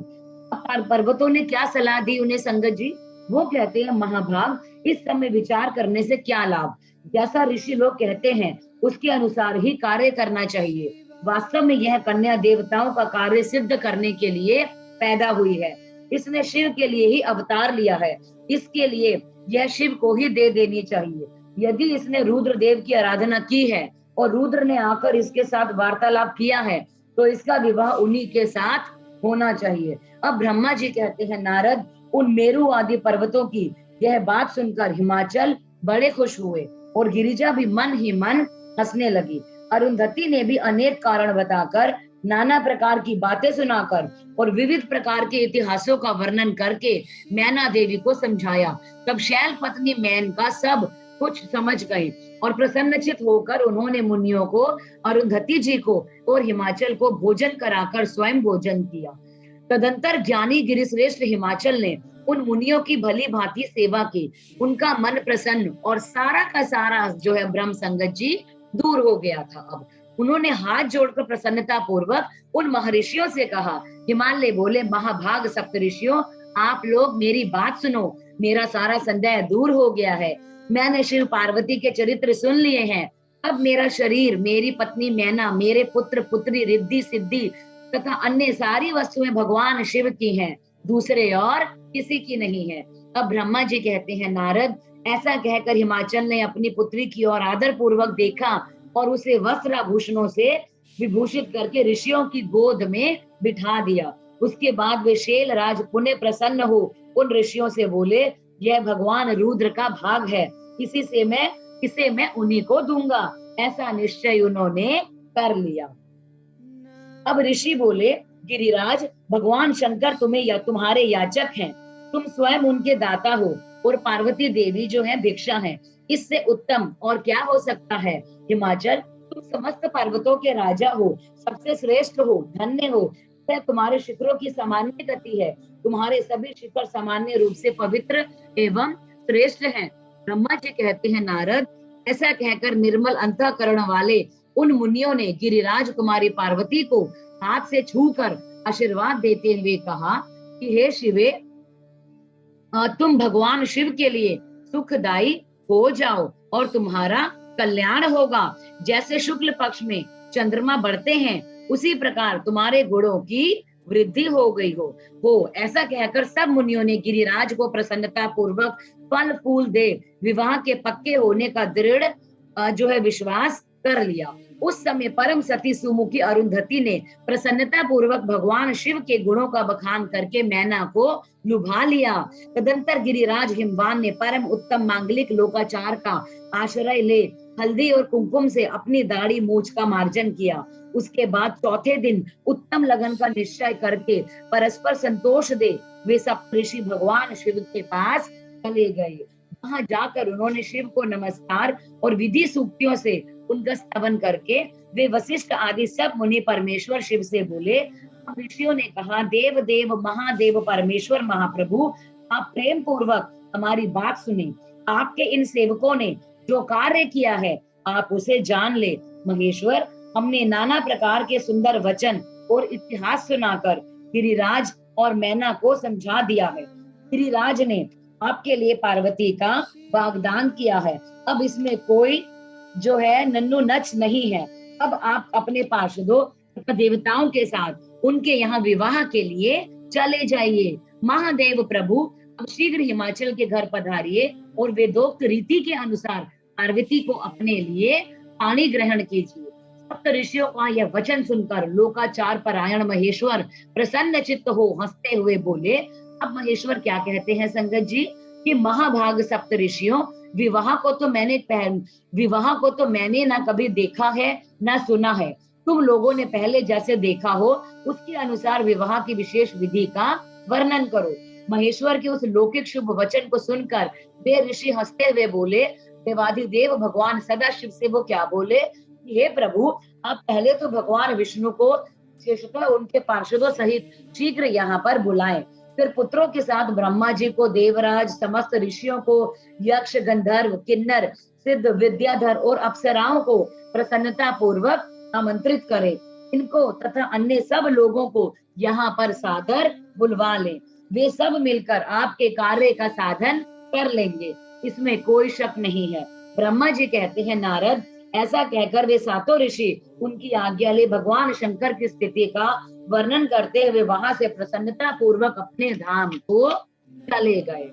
[SPEAKER 1] पर्वतों ने क्या सलाह दी उन्हें संगत जी? वो कहते हैं महाभाग, इस समय विचार करने से क्या लाभ, जैसा ऋषि लोग कहते हैं उसके अनुसार ही कार्य करना चाहिए। वास्तव में यह कन्या देवताओं का कार्य सिद्ध करने के लिए पैदा हुई है। इसने शिव के लिए ही अवतार लिया है, इसके लिए यह शिव को ही दे देनी चाहिए। यदि इसने रुद्र देव की आराधना की है और रुद्र ने आकर इसके साथ वार्तालाप किया है तो इसका विवाह उन्हीं के साथ होना चाहिए। अब ब्रह्मा जी कहते हैं नारद, उन मेरु आदि पर्वतों की यह बात सुनकर हिमाचल बड़े खुश हुए और गिरिजा भी मन ही मन हंसने लगी। अरुंधति ने भी अनेक कारण बताकर, नाना प्रकार की बातें सुनाकर और विविध प्रकार के इतिहासों का वर्णन करके मैना देवी को समझाया। तब शैल पत्नी मैन का सब कुछ समझ गए और प्रसन्नचित होकर उन्होंने मुनियों को, अरुंधति जी को और हिमाचल को भोजन कराकर स्वयं भोजन किया। तदंतर ज्ञानी गिरिश्रेष्ठ हिमाचल ने उन मुनियों की भली भांति सेवा की। उनका मन प्रसन्न और सारा का सारा जो है ब्रह्म संगत जी दूर हो गया था। अब उन्होंने हाथ जोड़कर प्रसन्नता पूर्वक उन महर्षियों से कहा। हिमालय बोले, महाभाग सप्तऋषियों, आप लोग मेरी बात सुनो, मेरा सारा संदेह दूर हो गया है। मैंने शिव पार्वती के चरित्र सुन लिए हैं। अब मेरा शरीर, मेरी पत्नी मैना, मेरे पुत्र पुत्री, रिद्धि सिद्धि तथा अन्य सारी वस्तुएं भगवान शिव की हैं, दूसरे और किसी की नहीं है। अब ब्रह्मा जी कहते हैं नारद, ऐसा कहकर हिमाचल ने अपनी पुत्री की ओर आदर पूर्वक देखा और उसे वस्त्र आभूषणों से विभूषित करके ऋषियों की गोद में बिठा दिया। उसके बाद वे शैल राज पुण्य प्रसन्न हो उन ऋषियों से बोले, यह भगवान रुद्र का भाग है, इसे मैं उन्हीं को दूंगा। ऐसा निश्चय उन्होंने कर लिया। अब ऋषि बोले, गिरिराज, भगवान शंकर तुम्हें या तुम्हारे याचक हैं, तुम स्वयं उनके दाता हो और पार्वती देवी जो है भिक्षा है, इससे उत्तम और क्या हो सकता है। हिमाचल, तुम समस्त पर्वतों के राजा हो, सबसे श्रेष्ठ हो, धन्य हो। तुम्हारे शिखरों की सामान्य गति है, तुम्हारे सभी शिखर सामान्य रूप से पवित्र एवं श्रेष्ठ हैं। ब्रह्मा जी कहते हैं नारद, ऐसा कहकर निर्मल अंतःकरण वाले उन मुनियों ने गिरिराज कुमारी पार्वती को हाथ से छूकर आशीर्वाद देते हुए कहा कि हे शिवे, तुम भगवान शिव के लिए सुखदाई हो जाओ और तुम्हारा कल्याण होगा। जैसे शुक्ल पक्ष में चंद्रमा बढ़ते हैं उसी प्रकार तुम्हारे गुणों की वृद्धि हो गई हो। ऐसा कहकर सब मुनियों ने गिरिराज को प्रसन्नता पूर्वक फल फूल दे विवाह के पक्के होने का दृढ़ जो है विश्वास कर लिया। उस समय परम सती सुमुखी अरुंधति ने प्रसन्नता पूर्वक भगवान शिव के गुणों का बखान करके मैना को लुभा लिया। तदंतर गिरिराज हिमवान ने परम उत्तम मांगलिक लोकाचार का आश्रय ले हल्दी और कुमकुम से अपनी दाढ़ी मूछ का मार्जन किया। उसके बाद चौथे दिन उत्तम लगन का निश्चय करके परस्पर संतोष दे वे सप्तऋषि भगवान शिव के पास चले गए। वहां जाकर उन्होंने शिव को नमस्कार और विधि सूक्तियों से उनका स्तवन करके वे वशिष्ठ आदि सब मुनि परमेश्वर शिव से बोले। ऋषियों ने कहा, देव देव महादेव परमेश्वर महाप्रभु, आप प्रेम पूर्वक हमारी बात सुने। आपके इन सेवकों ने जो कार्य किया है आप उसे जान ले। महेश्वर, हमने नाना प्रकार के सुंदर वचन और इतिहास सुनाकर गिरिराज और मैना को समझा दिया है। गिरिराज ने आपके लिए पार्वती का वाग्दान किया है। अब इसमें कोई जो है नन्नू नच नहीं है। अब आप अपने पार्षदों तथा देवताओं के साथ उनके यहाँ विवाह के लिए चले जाइए। महादेव प्रभु अब शीघ्र हिमाचल के घर पधारिए और वेदोक्त रीति के अनुसार पार्वती को अपने लिए पाणी ग्रहण कीजिए। सप्त ऋषियों का यह वचन सुनकर लोकाचार परायण महेश्वर प्रसन्न चित्त हो हंसते हुए बोले। अब महेश्वर क्या कहते हैं संगत जी कि महाभाग सप्त ऋषियों, विवाह को तो मैंने ना कभी देखा है ना सुना है। तुम लोगों ने पहले जैसे देखा हो उसके अनुसार विवाह की विशेष विधि का वर्णन करो। महेश्वर के उस लौकिक शुभ वचन को सुनकर वे ऋषि हंसते हुए बोले। देवाधिदेव भगवान सदाशिव से वो क्या बोले, हे प्रभु, आप पहले तो भगवान विष्णु को विशेषतः उनके पार्षदों सहित शीघ्र यहाँ पर बुलाएं। फिर पुत्रों के साथ ब्रह्मा जी को, देवराज, समस्त ऋषियों को, यक्ष, गंधर्व, किन्नर, सिद्ध, विद्याधर और अप्सराओं को प्रसन्नता पूर्वक आमंत्रित करें। इनको तथा अन्य सब लोगों को यहाँ पर सादर बुलवा लें। वे सब मिलकर आपके कार्य का साधन कर लेंगे, इसमें कोई शक नहीं है। ब्रह्मा जी कहते हैं, नारद, ऐसा कहकर वे सातों ऋषि उनकी आज्ञा ले भगवान शंकर की स्थिति का वर्णन करते हुए वहां से प्रसन्नता पूर्वक अपने धाम को चले गए।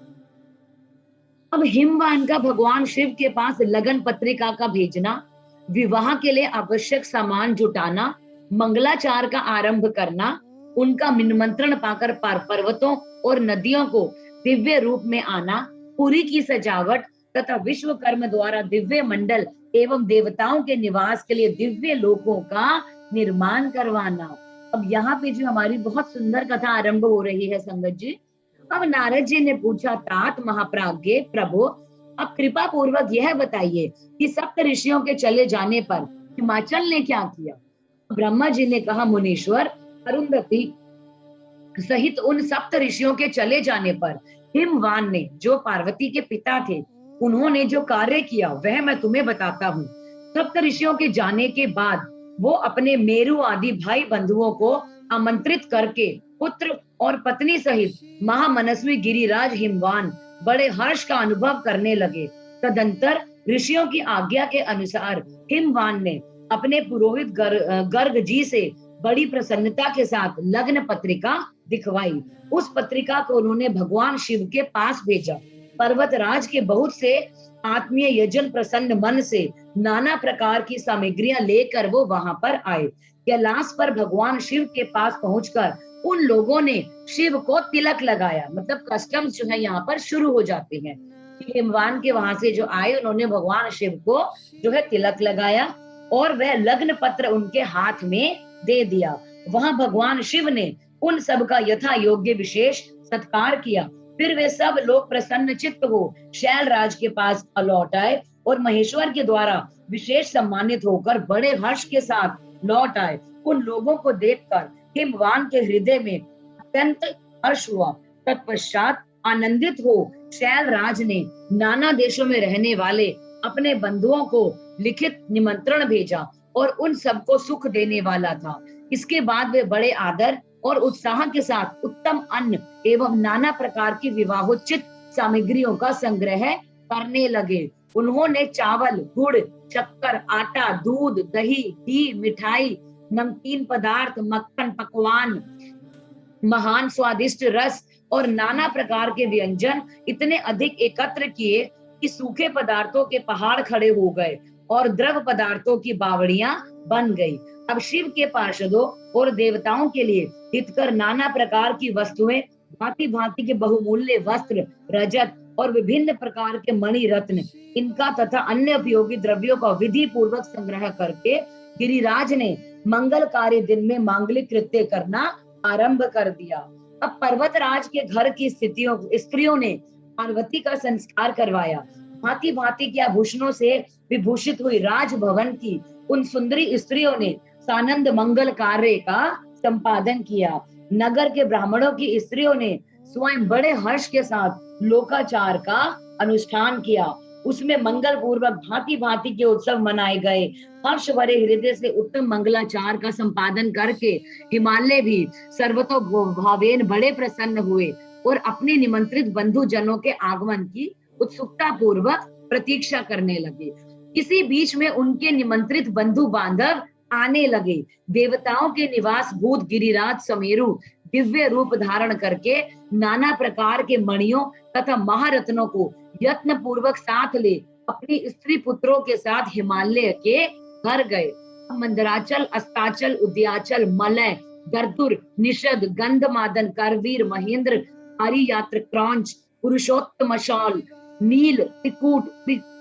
[SPEAKER 1] अब हिमवान का भगवान शिव के पास लगन पत्रिका का भेजना, विवाह के लिए आवश्यक सामान जुटाना, मंगलाचार का आरंभ करना, उनका निमंत्रण पाकर पर्वतों और नदियों को दिव्य रूप में आना, पुरी की सजावट तथा विश्वकर्म द्वारा दिव्य मंडल एवं देवताओं के निवास के लिए दिव्य लोकों का निर्माण करवाना। अब यहाँ पे जो हमारी बहुत सुंदर कथा आरंभ हो रही है संगत जी। अब नारद जी ने पूछा, तात महाप्राज्ञ प्रभु, अब कृपा पूर्वक यह बताइए कि सप्त ऋषियों के चले जाने पर हिमाचल ने क्या किया। ब्रह्मा जी ने कहा, मुनीश्वर, अरुंधति सहित उन सप्त ऋषियों के चले जाने पर हिमवान ने, जो पार्वती के पिता थे, उन्होंने जो कार्य किया वह मैं तुम्हें बताता हूँ। सप्त ऋषियों के जाने के बाद वो अपने मेरु आदि भाई बंधुओं को आमंत्रित करके पुत्र और पत्नी सहित महामनस्वी गिरिराज हिमवान बड़े हर्ष का अनुभव करने लगे। तदंतर ऋषियों की आज्ञा के अनुसार हिमवान ने अपने पुरोहित गर्ग जी से बड़ी प्रसन्नता के साथ लग्न पत्रिका दिखवाई। उस पत्रिका को उन्होंने भगवान शिव के पास भेजा। पर्वतराज के बहुत से आत्मीय यजन प्रसन्न मन से नाना प्रकार की सामग्रियां लेकर वो वहां पर आए। कैलाश पर भगवान शिव के पास पहुंचकर उन लोगों ने शिव को तिलक लगाया। मतलब कस्टम्स जो है यहाँ पर शुरू हो जाते हैं। हिमवान के वहां से जो आए उन्होंने भगवान शिव को जो है तिलक लगाया और वह लग्न पत्र उनके हाथ में दे दिया। वहां भगवान शिव ने उन सब का यथा योग्य विशेष सत्कार किया। फिर वे सब लोग प्रसन्न चित्त हो शैलराज के पास लौट आए और महेश्वर के द्वारा विशेष सम्मानित होकर बड़े हर्ष के साथ लौट आए। उन लोगों को देखकर हिमवान के हृदय में अत्यंत हर्ष हुआ। तत्पश्चात आनंदित हो शैलराज ने नाना देशों में रहने वाले अपने बंधुओं को लिखित निमंत्रण भेजा और उन सबको सुख देने वाला था। इसके बाद वे बड़े आदर और उत्साह के साथ उत्तम अन्न एवं नाना प्रकार की विवाहोचित सामग्रियों का संग्रह करने लगे। उन्होंने चावल, गुड़, शक्कर, आटा, दूध, दही, घी, मिठाई, नमकीन पदार्थ, मक्खन, पकवान, महान स्वादिष्ट रस और नाना प्रकार के व्यंजन इतने अधिक एकत्र किए कि सूखे पदार्थों के पहाड़ खड़े हो गए। और द्रव पदार्थों की बावड़ियां बन गई। अब शिव के पार्षदों और देवताओं के लिए हितकर नाना प्रकार की वस्तुएं, भांति भांति के बहुमूल्य वस्त्र, रजत और विभिन्न प्रकार के मणि रत्न, इनका तथा अन्य उपयोगी द्रव्यों का विधि पूर्वक संग्रह करके गिरिराज ने मंगलकारी दिन में मांगलिक कृत्य करना आरंभ कर दिया। अब पर्वतराज के घर की स्त्रियों ने पार्वती का संस्कार करवाया। भांति भांति के आभूषणों से विभूषित हुई राजभवन की उन सुंदरी स्त्रियों ने सानंद मंगल कार्य का संपादन किया। नगर के ब्राह्मणों की स्त्रियों ने स्वयं बड़े हर्ष के साथ लोकाचार का अनुष्ठान किया। उसमें मंगल पूर्वक भांति भांति के उत्सव मनाए गए। हर्ष भरे हृदय से उत्तम मंगलाचार का संपादन करके हिमालय भी सर्वतो भावेन बड़े प्रसन्न हुए और अपने निमंत्रित बंधु जनों के आगमन की उत्सुकता पूर्वक प्रतीक्षा करने लगे। इसी बीच में उनके निमंत्रित बंधु बांधव आने लगे। देवताओं के निवास भूत गिरिराज समेरु दिव्य रूप धारण करके नाना प्रकार के मणियों तथा महारत्नों को यत्न पूर्वक साथ ले अपनी स्त्री पुत्रों के साथ हिमालय के घर गए। मंदराचल, अस्ताचल, उद्याचल, मलय, दर्दुर, निषद, गंधमादन, करवीर, महेंद्र, हरियात्र, क्रौंच, पुरुषोत्तमशाल, नील, त्रिकूट,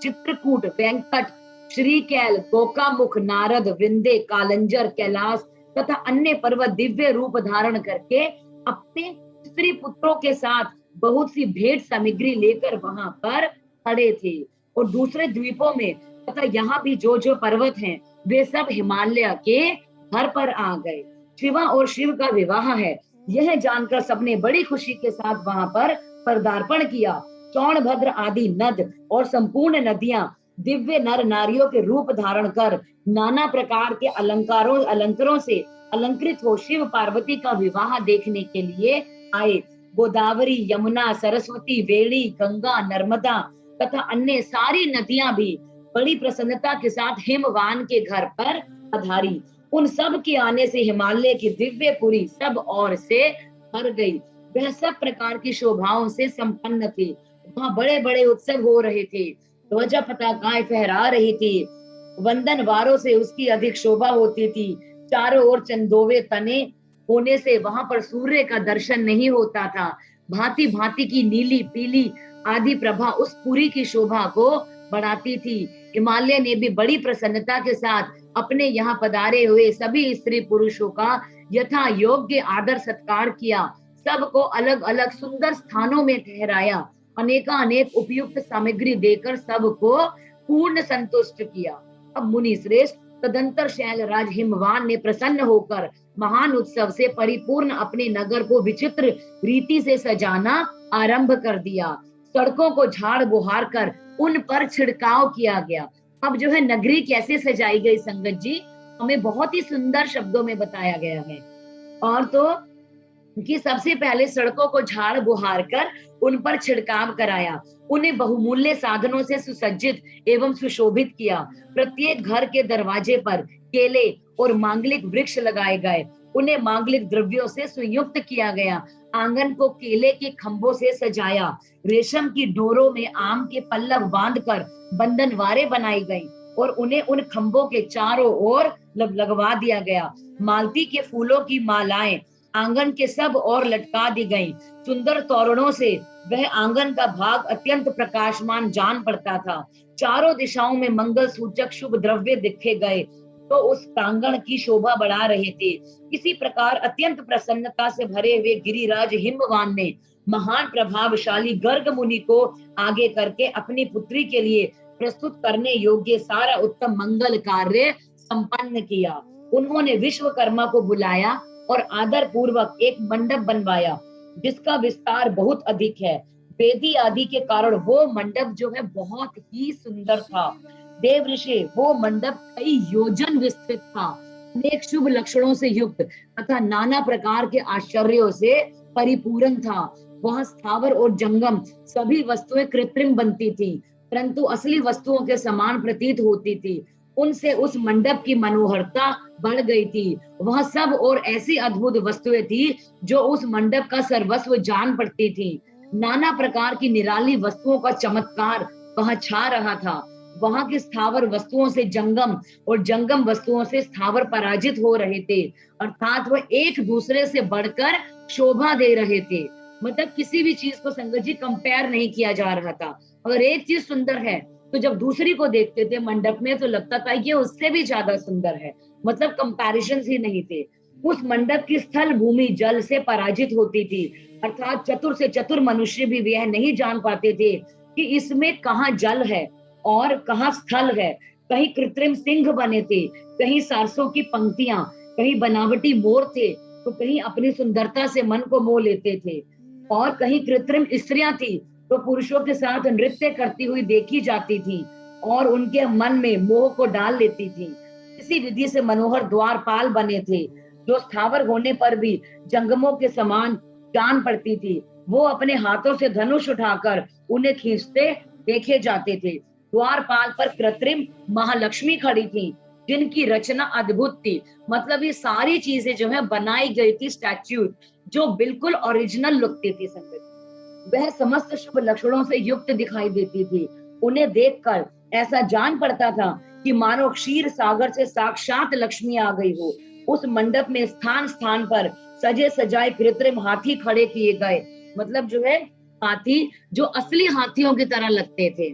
[SPEAKER 1] चित्रकूट, वेंकट, श्रीकैल, गोकामुख, नारद, वृंदे, कालंजर, कैलाश तथा अन्य पर्वत दिव्य रूप धारण करके अपने स्त्री पुत्रों के साथ बहुत सी भेंट सामग्री लेकर वहां पर खड़े थे। और दूसरे द्वीपों में तथा यहाँ भी जो जो पर्वत हैं वे सब हिमालय के घर पर आ गए। शिवा और शिव का विवाह है, यह जानकर सबने बड़ी खुशी के साथ वहां पर पदार्पण किया। चौणभद्र आदि नद और संपूर्ण नदियां दिव्य नर नारियों के रूप धारण कर नाना प्रकार के अलंकारों से अलंकृत हो शिव पार्वती का विवाह देखने के लिए आए। गोदावरी, यमुना, सरस्वती, वेणी, गंगा, नर्मदा तथा अन्य सारी नदियां भी बड़ी प्रसन्नता के साथ हिमवान के घर पर पधारी। उन सब के आने से हिमालय की दिव्यपुरी सब ओर से भर गई। वह सब प्रकार की शोभाओं से संपन्न थी। वहां बड़े बड़े उत्सव हो रहे थे, ध्वजा पताकाएं फहरा रही थी, वंदन वारों से उसकी अधिक शोभा होती थी। चारों ओर चंदोवे तने होने से वहां पर सूर्य का दर्शन नहीं होता था। भांति भांति की नीली, पीली आदि प्रभा उस पुरी की शोभा को बढ़ाती थी। हिमालय ने भी बड़ी प्रसन्नता के साथ अपने यहाँ पधारे हुए सभी स्त्री पुरुषों का यथा योग्य आदर सत्कार किया। सबको अलग अलग सुंदर स्थानों में ठहराया। अनेक उपयुक्त सामग्री देकर सबको पूर्ण संतुष्ट किया। अब मुनि श्रेष्ठ तदंतर शैलराज हिमवान ने प्रसन्न होकर महान उत्सव से परिपूर्ण अपने नगर को विचित्र रीति से सजाना आरंभ कर दिया। सड़कों को झाड़ बुहार कर उन पर छिड़काव किया गया। अब जो है नगरी कैसे सजाई गई संगत जी, हमें बहुत ही सुंदर शब्दों में बताया गया है। और तो कि सबसे पहले सड़कों को झाड़ बुहार कर उन पर छिड़काव कराया। उन्हें बहुमूल्य साधनों से सुसज्जित एवं सुशोभित किया। प्रत्येक घर के दरवाजे पर केले और मांगलिक वृक्ष लगाए गए। उन्हें मांगलिक द्रव्यों से सुयुक्त किया गया। आंगन को केले के खंभों से सजाया। रेशम की डोरों में आम के पल्लव बांधकर बंधनवारें बनाई गई और उन्हें उन खंभों के चारों ओर लगवा दिया गया। मालती के फूलों की मालाएं आंगन के सब ओर लटका दी गईं। सुंदर तोरणों से वह आंगन का भाग अत्यंत प्रकाशमान जान पड़ता था। चारों दिशाओं में मंगल सूचक शुभ द्रव्य दिखे गए तो उस प्रांगण की शोभा बढ़ा रहे थे। इसी प्रकार अत्यंत प्रसन्नता से भरे हुए गिरिराज हिमवान ने महान प्रभावशाली गर्ग मुनि को आगे करके अपनी पुत्री के लिए प्रस्तुत करने योग्य सारा उत्तम मंगल कार्य संपन्न किया। उन्होंने विश्वकर्मा को बुलाया और आदर पूर्वक एक मंडप बनवाया जिसका विस्तार बहुत अधिक है। वेदी आदि के कारण वो मंडप जो है बहुत ही सुंदर था। देव ऋषि वो मंडप कई योजन विस्तृत था। अनेक शुभ लक्षणों से युक्त तथा नाना प्रकार के आश्चर्यों से परिपूर्ण था। वहां स्थावर और जंगम सभी वस्तुएं कृत्रिम बनती थी परंतु असली वस्तुओं के समान प्रतीत होती थी। उनसे उस मंडप की मनोहरता बढ़ गई थी। वह सब और ऐसी अद्भुत वस्तुएं थी जो उस मंडप का सर्वस्व जान पड़ती थी। नाना प्रकार की निराली वस्तुओं का चमत्कार वहां छा रहा था। वहां की स्थावर वस्तुओं से जंगम और जंगम वस्तुओं से स्थावर पराजित हो रहे थे, अर्थात वह एक दूसरे से बढ़कर शोभा दे रहे थे। मतलब किसी भी चीज को संगत जी कंपेयर नहीं किया जा रहा था। अगर एक चीज सुंदर है तो जब दूसरी को देखते थे मंडप में तो लगता था कि ये उससे भी ज्यादा सुंदर है। मतलब कंपैरिजन ही नहीं थे। उस मंडप की स्थल भूमि जल से पराजित होती थी, अर्थात चतुर से चतुर मनुष्य भी यह नहीं जान पाते थे कि इसमें कहाँ जल है और कहाँ स्थल है। कहीं कृत्रिम सिंह बने थे, कहीं सरसों की पंक्तियां, कहीं बनावटी मोर थे, तो कहीं अपनी सुंदरता से मन को मोह लेते थे, और कहीं कृत्रिम स्त्रियां थी तो पुरुषों के साथ नृत्य करती हुई देखी जाती थी और उनके मन में मोह को डाल लेती थी। इसी विधि से मनोहर द्वारपाल बने थे, जो स्थावर होने पर भी जंगमों के समान जान पड़ती थी। वो अपने हाथों से धनुष उठाकर उन्हें खींचते देखे जाते थे। द्वारपाल पर कृत्रिम महालक्ष्मी खड़ी थी, जिनकी रचना अद्भुत थी। मतलब ये सारी चीजें जो है बनाई गई थी स्टैच्यू, जो बिल्कुल ओरिजिनल लगती थी संगत। वह समस्त शुभ लक्षणों से युक्त दिखाई देती थी। उन्हें देखकर ऐसा जान पड़ता था कि मानो क्षीर सागर से साक्षात लक्ष्मी आ गई हो। उस मंडप में स्थान स्थान पर सजे सजाए कृत्रिम हाथी खड़े किए गए। मतलब जो है हाथी जो असली हाथियों की तरह लगते थे।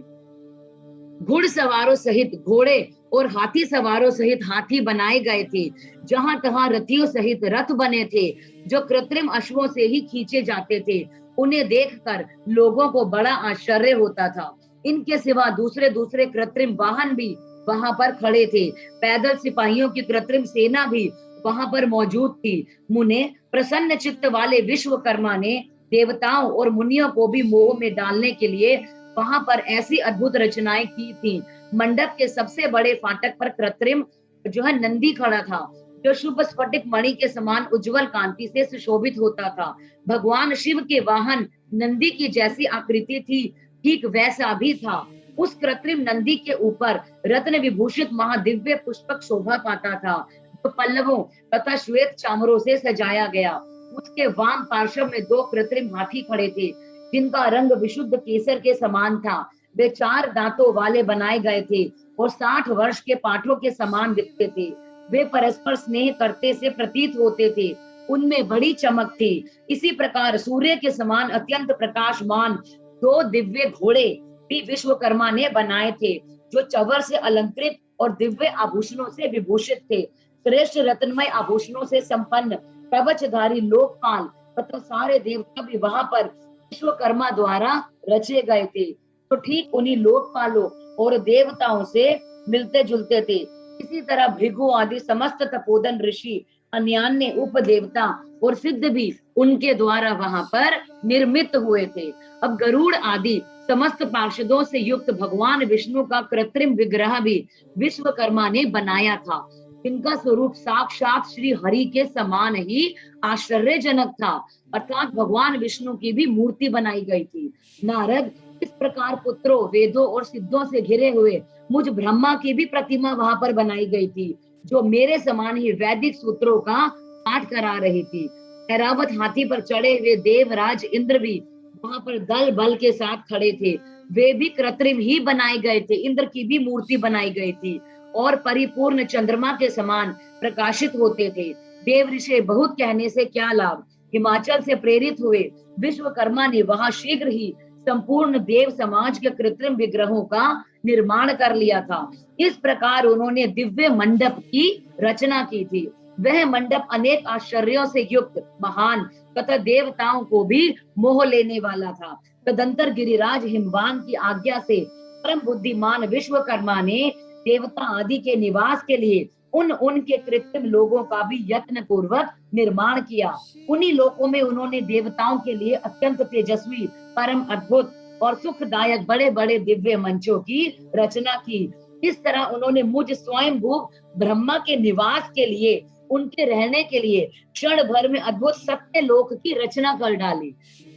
[SPEAKER 1] घुड़सवारों सहित घोड़े और हाथी सवारों सहित हाथी बनाए गए थे। जहां तहां रथियों सहित रथ बने थे, जो कृत्रिम अश्वों से ही खींचे जाते थे। उन्हें देखकर लोगों को बड़ा आश्चर्य होता था। इनके सिवा दूसरे दूसरे कृत्रिम वाहन भी वहां पर खड़े थे। पैदल सिपाहियों की कृत्रिम सेना भी वहां पर मौजूद थी। मुने प्रसन्न चित्त वाले विश्वकर्मा ने देवताओं और मुनियों को भी मोह में डालने के लिए वहां पर ऐसी अद्भुत रचनाएं की थी। मंडप के सबसे बड़े फाटक पर कृत्रिम जो है नंदी खड़ा था, जो शुभ स्फटिक मणि के समान उज्जवल कांति से सुशोभित होता था। भगवान शिव के वाहन नंदी की जैसी आकृति थी, ठीक वैसा भी था। उस कृत्रिम नंदी के ऊपर रत्न विभूषित महादिव्य पुष्पक शोभा पाता था, जो पल्लवों तथा श्वेत चामरों से सजाया गया। उसके वाम पार्श्व में दो कृत्रिम हाथी खड़े थे, जिनका रंग विशुद्ध केसर के समान था। वे 4 दांतों वाले बनाए गए थे और 60 वर्ष के पाठों के समान दिखते थे। वे परस्पर स्नेह करते से प्रतीत होते थे। उनमें बड़ी चमक थी। इसी प्रकार सूर्य के समान अत्यंत प्रकाशमान 2 दिव्य घोड़े भी विश्वकर्मा ने बनाए थे, जो चवर से अलंकृत और दिव्य आभूषणों से विभूषित थे। श्रेष्ठ रत्नमय आभूषणों से संपन्न कवचधारी लोकपाल तथा सारे देवता भी वहां पर विश्वकर्मा द्वारा रचे गए थे, तो ठीक उन्हीं लोकपालों और देवताओं से मिलते जुलते थे। इसी तरह भृगु आदि समस्त तपोधन ऋषि, अन्यान्य उप देवता और सिद्ध भी उनके द्वारा वहां पर निर्मित हुए थे। अब गरुड़ आदि समस्त पार्षदों से युक्त भगवान विष्णु का कृत्रिम विग्रह भी विश्वकर्मा ने बनाया था, जिनका स्वरूप साक्षात श्री हरि के समान ही आश्चर्यजनक था। अर्थात भगवान विष्णु की भी मूर्ति बनाई गई थी। नारद इस प्रकार पुत्रों, वेदों और सिद्धों से घिरे हुए मुझ ब्रह्मा की भी प्रतिमा वहां पर बनाई गई थी, जो मेरे समान ही वैदिक सूत्रों का पाठ करा रही थी। ऐरावत हाथी पर चढ़े हुए देवराज इंद्र भी वहां पर दल बल के साथ खड़े थे। वे भी कृत्रिम ही बनाए गए थे। इंद्र की भी मूर्ति बनाई गई थी और परिपूर्ण चंद्रमा के समान प्रकाशित होते थे। देव ऋषि बहुत कहने से क्या लाभ, हिमाचल से प्रेरित हुए विश्वकर्मा ने वहां शीघ्र ही संपूर्ण देव समाज के कृत्रिम विग्रहों का निर्माण कर लिया था। इस प्रकार उन्होंने दिव्य मंडप की रचना की थी। वह मंडप अनेक आश्चर्यों से युक्त, महान तथा देवताओं को भी मोह लेने वाला था। तदंतर गिरिराज हिमवान की आज्ञा से परम बुद्धिमान विश्वकर्मा ने देवता आदि के निवास के लिए उनके कृत्रिम लोगों का भी यत्न पूर्वक निर्माण किया। उन्हीं लोकों में उन्होंने देवताओं के लिए अत्यंत तेजस्वी, परम अद्भुत और सुखदायक बड़े बड़े दिव्य मंचों की रचना की। इस तरह उन्होंने मुझ स्वयं भू ब्रह्मा के निवास के लिए, उनके रहने के लिए क्षण भर में अद्भुत सत्य लोक की रचना कर डाली।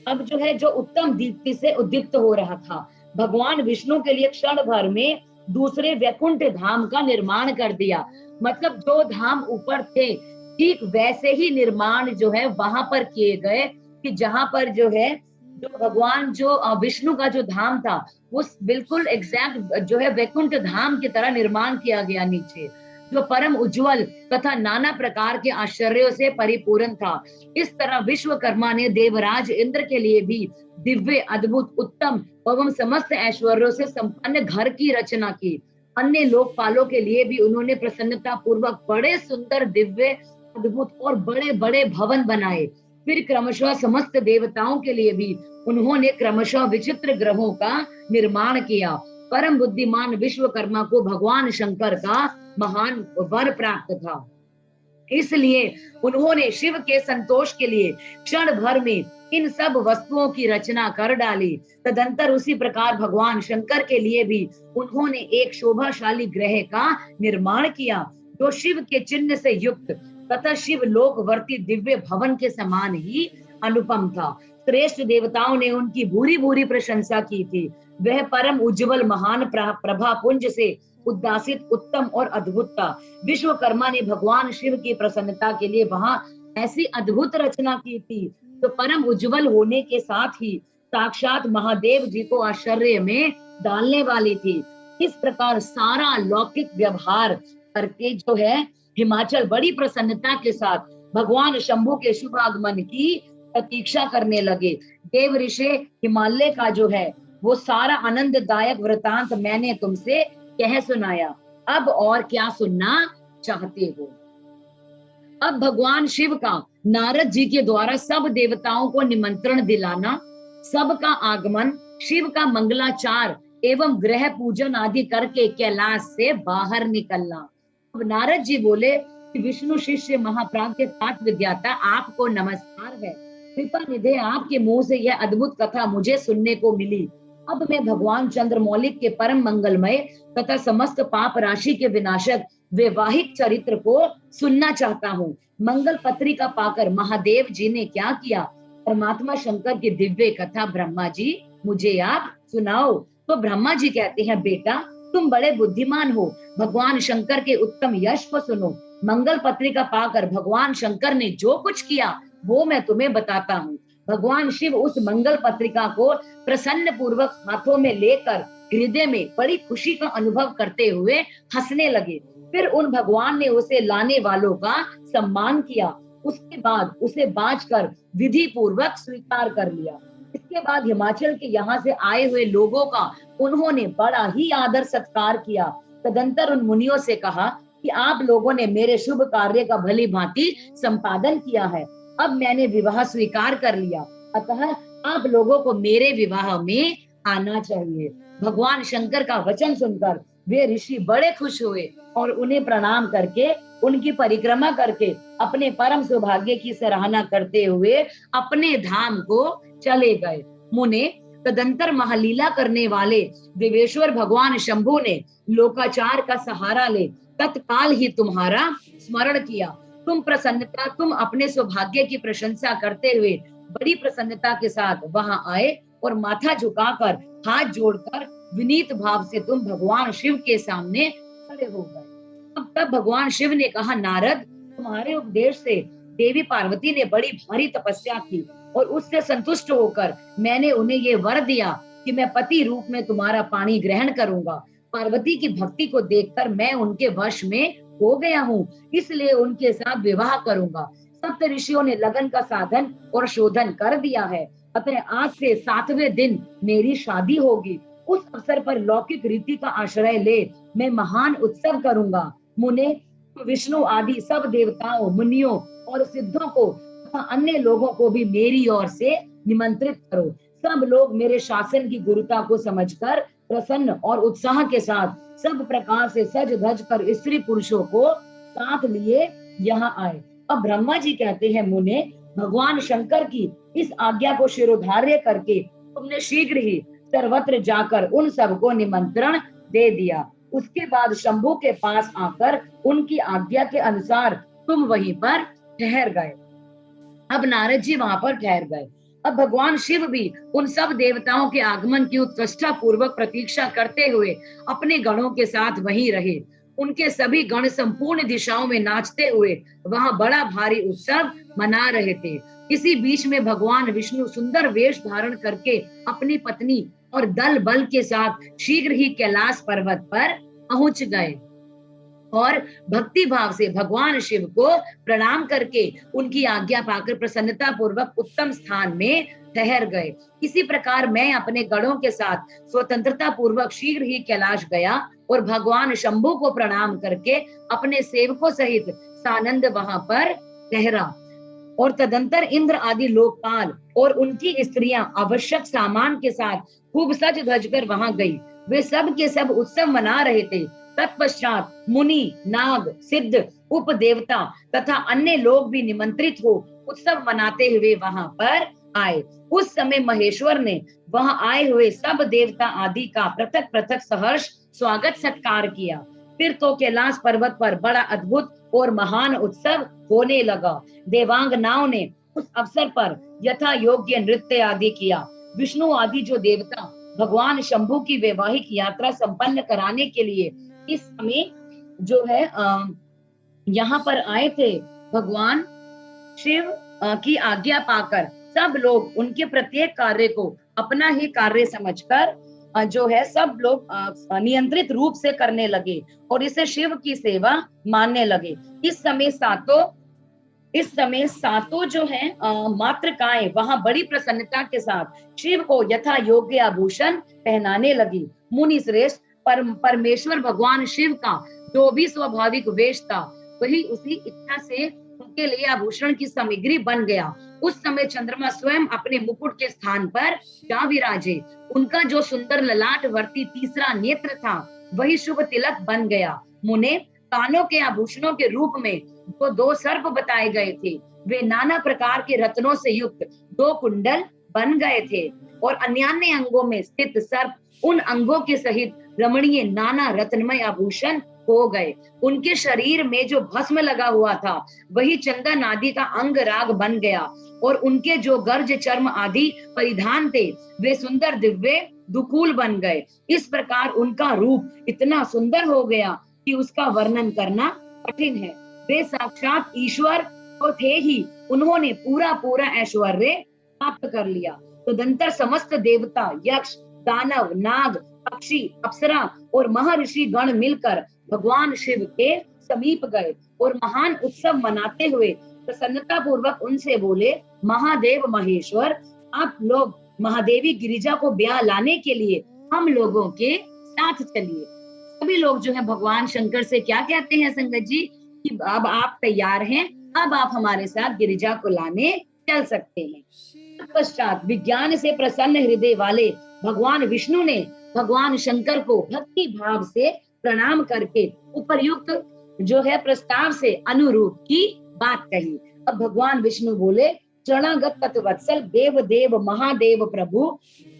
[SPEAKER 1] अब जो है जो उत्तम दीप्ति से उद्दीप्त हो रहा था, भगवान विष्णु के लिए क्षण भर में दूसरे वैकुंठ धाम का निर्माण कर दिया। मतलब जो धाम ऊपर थे, ठीक वैसे ही निर्माण जो है वहां पर किए गए, कि जहां पर जो है जो भगवान जो विष्णु का जो धाम था वो बिल्कुल एग्जैक्ट जो है वैकुंठ धाम की तरह निर्माण किया गया नीचे, जो परम उज्जवल तथा नाना प्रकार के आश्चर्यों से परिपूर्ण था। इस तरह विश्वकर्मा ने देवराज इंद्र के लिए भी दिव्य, अद्भुत, उत्तम एवं समस्त ऐश्वर्यों से संपन्न घर की रचना की। अन्य लोकपालों के लिए भी उन्होंने प्रसन्नता पूर्वक बड़े सुंदर, दिव्य, अद्भुत और बड़े बड़े भवन बनाए। फिर क्रमशः समस्त देवताओं के लिए भी उन्होंने क्रमशः विचित्र ग्रहों का निर्माण किया। परम बुद्धिमान विश्वकर्मा को भगवान शंकर का महान वर प्राप्त था, इसलिए उन्होंने शिव के संतोष के लिए क्षण भर में इन सब वस्तुओं की रचना कर डाली। तदंतर उसी प्रकार भगवान शंकर के लिए भी उन्होंने एक शोभाशाली ग्रह का निर्माण किया, जो शिव के चिन्ह से युक्त तथा शिव लोकवर्ती दिव्य भवन के समान ही अनुपम था। श्रेष्ठ देवताओं ने उनकी भूरी भूरी प्रशंसा की थी। वह परम उज्जवल महान प्रभा पुंज से उद्दासित, उत्तम और अद्भुत था। विश्वकर्मा ने भगवान शिव की प्रसन्नता के लिए वहां ऐसी अद्भुत रचना की थी, तो परम उज्जवल होने के साथ ही साक्षात महादेव जी को आश्चर्य में डालने वाली थी। इस प्रकार सारा लौकिक व्यवहार करके जो है हिमाचल बड़ी प्रसन्नता के साथ भगवान शंभु के शुभ आगमन की प्रतीक्षा करने लगे। देव ऋषि हिमालय का जो है वो सारा आनंददायक वृतांत मैंने तुमसे कह सुनाया। अब और क्या सुनना चाहते हो? अब भगवान शिव का नारद जी के द्वारा सब देवताओं को निमंत्रण दिलाना, सबका आगमन, शिव का मंगलाचार एवं ग्रह पूजन आदि करके कैलाश से बाहर निकलना। अब नारद जी बोले कि विष्णु शिष्य महाप्राज्ञ तात विद्याता, आपको नमस्कार है। कृपा निधे, आपके मुंह से यह अद्भुत कथा मुझे सुनने को मिली। अब मैं भगवान चंद्रमौलिक के परम मंगलमय तथा समस्त पाप राशि के विनाशक वैवाहिक चरित्र को सुनना चाहता हूँ। मंगल पत्रिका पाकर महादेव जी ने क्या किया, परमात्मा शंकर की दिव्य कथा ब्रह्मा जी मुझे आप सुनाओ। तो ब्रह्मा जी कहते हैं, बेटा तुम बड़े बुद्धिमान हो, भगवान शंकर के उत्तम यश को सुनो। मंगल पत्रिका पाकर भगवान शंकर ने जो कुछ किया वो मैं तुम्हें बताता हूँ। भगवान शिव उस मंगल पत्रिका को प्रसन्न पूर्वक हाथों में लेकर हृदय में बड़ी खुशी का अनुभव करते हुए हंसने लगे। फिर उन भगवान ने उसे लाने वालों का सम्मान किया। उसके बाद उसे बांचकर विधि पूर्वक स्वीकार कर लिया। इसके बाद हिमाचल के यहाँ से आए हुए लोगों का उन्होंने बड़ा ही आदर सत्कार किया। तदंतर उन मुनियों से कहा कि आप लोगों ने मेरे शुभ कार्य का भली भांति संपादन किया है। अब मैंने विवाह स्वीकार कर लिया, अतः आप लोगों को मेरे विवाह में आना चाहिए। भगवान शंकर का वचन सुनकर वे ऋषि बड़े खुश हुए और उन्हें प्रणाम करके, उनकी परिक्रमा करके अपने परम सौभाग्य की सराहना करते हुए अपने धाम को चले गए। मुने, तदंतर महालीला करने वाले देवेश्वर भगवान शंभु ने लोकाचार का सहारा ले तत्काल ही तुम्हारा स्मरण किया। तुम अपने सौभाग्य की प्रशंसा करते हुए बड़ी प्रसन्नता के साथ वहां आए और माथा झुकाकर हाथ जोड़कर विनीत भाव से तुम भगवान शिव के सामने खड़े हो गए। अब तब भगवान शिव ने कहा, नारद, तुम्हारे उपदेश से देवी पार्वती ने बड़ी भारी तपस्या की और उससे संतुष्ट होकर मैंने उन्हें ये वर दिया कि मैं पति रूप में तुम्हारा पानी ग्रहण करूंगा। पार्वती की भक्ति को देखकर मैं उनके वश में हो गया हूँ, इसलिए उनके साथ विवाह करूंगा। सप्त ऋषियों ने लगन का साधन और शोधन कर दिया है, अतः आज से 7वें दिन मेरी शादी होगी। उस अवसर पर लौकिक रीति का आश्रय ले मैं महान उत्सव करूंगा। मुने, विष्णु आदि सब देवताओं, मुनियों और सिद्धों को तथा अन्य लोगों को भी मेरी ओर से निमंत्रित करो। सब लोग मेरे शासन की गुरुता को समझकर प्रसन्न और उत्साह के साथ सब प्रकार से सज धज कर स्त्री पुरुषों को साथ लिए यहाँ आए। अब ब्रह्मा जी कहते हैं, मुने, भगवान शंकर की इस आज्ञा को शिरोधार्य करके तुमने शीघ्र ही सर्वत्र जाकर उन सबको निमंत्रण दे दिया। उसके बाद शंभु के पास आकर उनकी आज्ञा के अनुसार तुम वहीं पर ठहर गए। अब नारद जी वहां पर ठहर गए। अब भगवान शिव भी उन सब देवताओं के आगमन की उत्कृष्टता पूर्वक प्रतीक्षा करते हुए अपने गणों के साथ वहीं रहे। उनके सभी गण संपूर्ण दिशाओं में नाचते हुए वहां बड़ा भारी उत्सव मना रहे थे। इसी बीच में भगवान विष्णु सुंदर वेश धारण करके अपनी पत्नी और दल बल के साथ शीघ्र ही कैलाश पर्वत पर पहुंच गए और भक्ति भाव से भगवान शिव को प्रणाम करके उनकी आज्ञा पाकर प्रसन्नता पूर्वक उत्तम स्थान में ठहर गए। इसी प्रकार मैं अपने गणों के साथ स्वतंत्रता पूर्वक शीघ्र ही कैलाश गया और भगवान शंभु को प्रणाम करके अपने सेवकों सहित सानंद वहां पर ठहरा। और तदंतर इंद्र आदि लोकपाल और उनकी स्त्रियां आवश्यक सामान के साथ खूब सज धज कर वहां गई। वे सब के सब उत्सव मना रहे थे। तत्पश्चात मुनि, नाग, सिद्ध, उपदेवता तथा अन्य लोग भी निमंत्रित हो उत्सव मनाते हुए वहां पर आए। उस समय महेश्वर ने वहां आए हुए सब देवता आदि का पृथक पृथक सहर्ष स्वागत सत्कार किया। फिर तो कैलाश पर्वत पर बड़ा अद्भुत और महान उत्सव होने लगा। देवांगनाओं ने उस अवसर पर यथा योग्य नृत्य आदि किया। विष्णु आदि जो देवता भगवान शंभु की वैवाहिक यात्रा संपन्न कराने के लिए इस समय जो है यहाँ पर आए थे, भगवान शिव की आज्ञा पाकर सब लोग उनके प्रत्येक कार्य को अपना ही कार्य समझकर जो है सब लोग नियंत्रित रूप से करने लगे और इसे शिव की सेवा मानने लगे। इस समय सातों जो है मातृकाएं वहां बड़ी प्रसन्नता के साथ शिव को यथा योग्य आभूषण पहनाने लगी। मुनि श्रेष्ठ परमेश्वर भगवान शिव का जो भी स्वाभाविक वेश था वही उसी इच्छा से उनके लिए आभूषण की सामग्री बन गया। उस समय चंद्रमा स्वयं अपने मुकुट के स्थान पर जा विराजे। उनका जो सुंदर ललाट वर्ती तीसरा नेत्र था वही शुभ तिलक बन गया। मुने कानों के आभूषणों के रूप में जो दो सर्प बताए गए थे वे नाना प्रकार के रत्नों से युक्त दो कुंडल बन गए थे और अन्य अंगों में स्थित सर्प उन अंगों के सहित रमणीय नाना रत्नमय आभूषण हो गए। उनके शरीर में जो भस्म लगा हुआ था वही चंदन आदि का अंग राग बन गया और उनके जो गर्ज चर्म आदि परिधान थे वे सुंदर दिव्य दुकूल बन गए। इस प्रकार उनका रूप इतना सुंदर हो गया कि उसका वर्णन करना कठिन है। वे साक्षात ईश्वर तो थे ही, उन्होंने पूरा ऐश्वर्य प्राप्त कर लिया। तदंतर समस्त देवता, यक्ष, दानव, नाग, पक्षी, अप्सरा और महर्षि गण मिलकर भगवान शिव के समीप गए और महान उत्सव मनाते हुए प्रसन्नता पूर्वक उनसे बोले, महादेव महेश्वर, आप लोग महादेवी गिरिजा को ब्याह लाने के लिए हम लोगों के साथ चलिए। सभी लोग जो है भगवान शंकर से क्या कहते हैं संगत जी कि अब आप तैयार हैं, अब आप हमारे साथ गिरिजा को लाने चल सकते हैं। पश्चात विज्ञान से प्रसन्न हृदय वाले भगवान विष्णु ने भगवान शंकर को भक्ति भाव से प्रणाम करके उपर्युक्त जो है प्रस्ताव से अनुरूप की बात कही। अब भगवान विष्णु बोले, शरणागत तत्वत्सल देव देव महादेव प्रभु,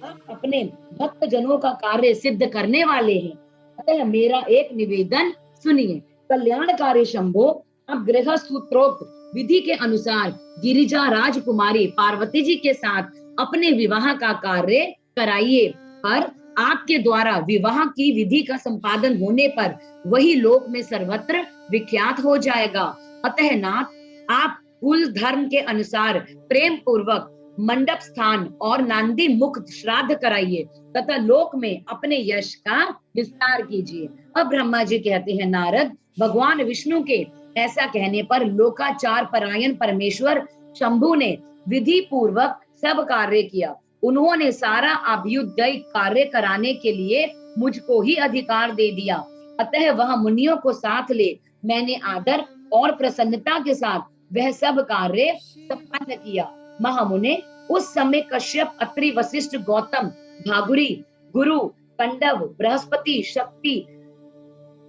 [SPEAKER 1] आप अपने भक्त जनों का कार्य सिद्ध करने वाले हैं, अतः मेरा एक निवेदन सुनिए। कल्याणकारी शंभो, आप गृह सूत्रोक्त विधि के अनुसार गिरिजा राजकुमारी पार्वती जी के साथ अपने विवाह का कार्य कराइए, पर आपके द्वारा विवाह की विधि का संपादन होने पर वही लोक में सर्वत्र विख्यात हो जाएगा। अतः नाथ, आप कुल धर्म के अनुसार प्रेम पूर्वक मंडप स्थान और नांदी मुक्त श्राद्ध कराइए तथा लोक में अपने यश का विस्तार कीजिए। अब ब्रह्मा जी कहते हैं, नारद, भगवान विष्णु के ऐसा कहने पर लोकाचार परायण परमेश्वर शंभु ने विधि पूर्वक सब कार्य किया। उन्होंने सारा अभ्युदय कार्य कराने के लिए मुझको ही अधिकार दे दिया। अतः वह मुनियों को साथ ले मैंने आदर और प्रसन्नता के साथ वह सब कार्य संपन्न किया। महामुने, उस समय कश्यप, अत्रि, वशिष्ठ, गौतम, भागुरी, गुरु, कंडव, बृहस्पति, शक्ति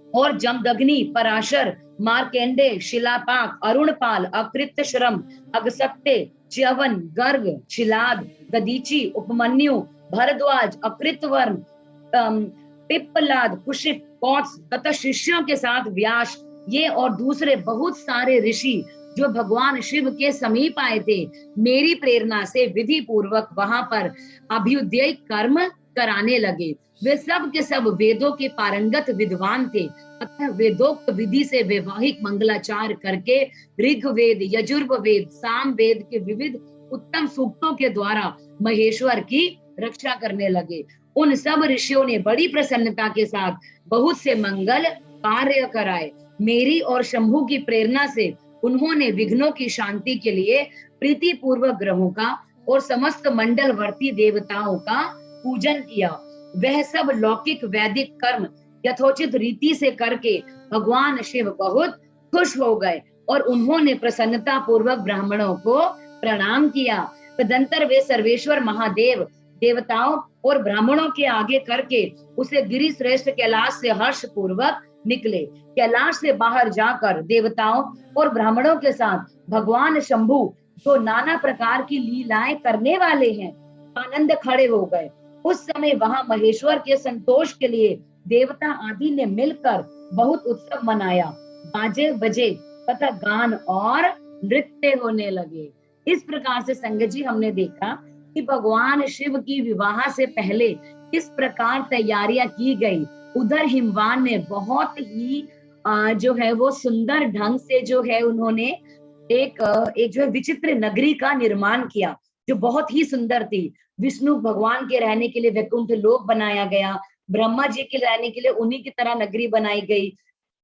[SPEAKER 1] और जमदग्नि, पराशर, मार्केंडे, शिलापाक, अरुणपाल, अकृत्यश्रम, अगसत्य, च्यवन, गर्ग, शिलाद, ददीची, उपमन्यु, भरद्वाज, अकृतवर्म, पिप्पलाद, कुशिक, कौत्स तथा शिष्यों के साथ व्यास, ये और दूसरे बहुत सारे ऋषि जो भगवान शिव के समीप आए थे, मेरी प्रेरणा से विधि पूर्वक वहां पर अभ्युदय कर्म कराने लगे। वे सब के सब वेदों के पारंगत विद्वान थे, अतः वेदोक्त विधि से वैवाहिक मंगलाचार करके ऋग्वेद, यजुर्वेद, साम वेद के विविध उत्तम सूक्तों के द्वारा महेश्वर की रक्षा करने लगे। उन सब ऋषियों ने बड़ी प्रसन्नता के साथ बहुत से मंगल कार्य कराए। मेरी और शंभु की प्रेरणा से उन्होंने विघ्नों की शांति के लिए प्रीति पूर्वक ग्रहों का और समस्त मंडलवर्ती देवताओं का पूजन किया। वह सब लौकिक वैदिक कर्म यथोचित रीति से करके भगवान शिव बहुत खुश हो गए और उन्होंने प्रसन्नता पूर्वक ब्राह्मणों को प्रणाम किया। तदंतर वे सर्वेश्वर महादेव देवताओं और ब्राह्मणों के आगे करके उसे गिरि श्रेष्ठ कैलाश से हर्ष पूर्वक निकले। कैलाश से बाहर जाकर देवताओं और ब्राह्मणों के साथ भगवान शंभु जो नाना प्रकार की लीलाएं करने वाले हैं, आनंद खड़े हो गए। उस समय वहां महेश्वर के संतोष के लिए देवता आदि ने मिलकर बहुत उत्सव मनाया। बाजे बजे तथा गान और नृत्य होने लगे। इस प्रकार से संगत जी हमने देखा कि भगवान शिव की विवाह से पहले किस प्रकार तैयारियां की गई। उधर हिमवान ने बहुत ही जो है वो सुंदर ढंग से जो है उन्होंने एक जो है विचित्र नगरी का निर्माण किया, जो बहुत ही सुंदर थी। विष्णु भगवान के रहने के लिए वैकुंठ लोक बनाया गया, ब्रह्मा जी के रहने के लिए उन्हीं की तरह नगरी बनाई गई,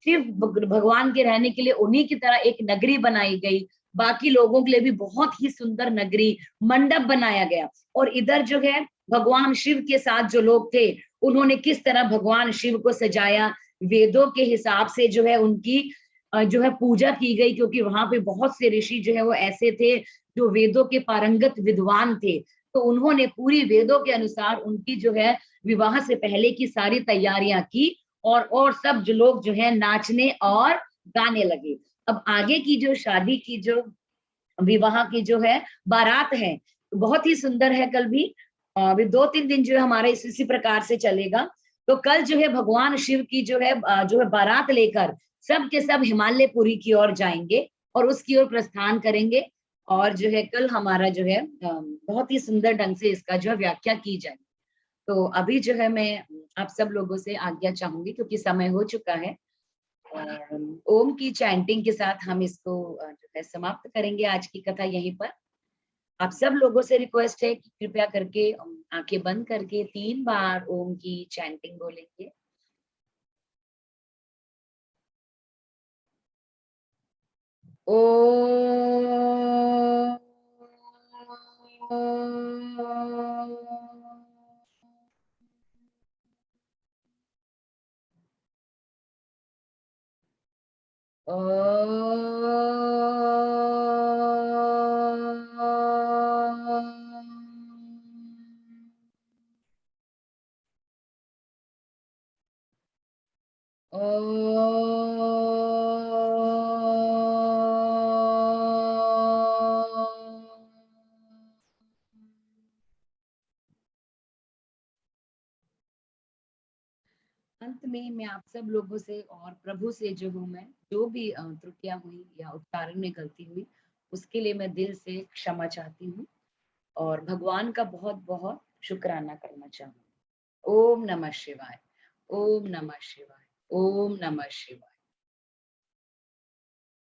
[SPEAKER 1] शिव भगवान के रहने के लिए उन्हीं की तरह एक नगरी बनाई गई, बाकी लोगों के लिए भी बहुत ही सुंदर नगरी मंडप बनाया गया। और इधर जो है भगवान शिव के साथ जो लोग थे उन्होंने किस तरह भगवान शिव को सजाया, वेदों के हिसाब से जो है उनकी जो है पूजा की गई, क्योंकि वहां पे बहुत से ऋषि जो है वो ऐसे थे जो वेदों के पारंगत विद्वान थे। तो उन्होंने पूरी वेदों के अनुसार उनकी जो है विवाह से पहले की सारी तैयारियां की और सब जो लोग जो है नाचने और गाने लगे। अब आगे की जो शादी की जो विवाह की जो है बारात है, बहुत ही सुंदर है। कल भी अभी 2-3 दिन जो है हमारे इसी प्रकार से चलेगा। तो कल जो है भगवान शिव की जो है बारात लेकर सब के सब हिमालयपुरी की ओर जाएंगे और उसकी ओर प्रस्थान करेंगे। और जो है कल हमारा जो है बहुत ही सुंदर ढंग से इसका जो है व्याख्या की जाए। तो अभी जो है मैं आप सब लोगों से आज्ञा चाहूंगी क्योंकि समय हो चुका है। ओम की चैंटिंग के साथ हम इसको जो है समाप्त करेंगे आज की कथा यहीं पर। आप सब लोगों से रिक्वेस्ट है कि कृपया करके आंखें बंद करके 3 बार ओम की चैंटिंग बोलेंगे। ओ अंत में मैं आप सब लोगों से और प्रभु से जो हूँ मैं जो भी त्रुटियां हुई या उच्चारण में गलती हुई उसके लिए मैं दिल से क्षमा चाहती हूँ और भगवान का बहुत बहुत शुक्राना करना चाहूँ। ओम नमः शिवाय। ओम नमः शिवाय। ओम नमः शिवाय।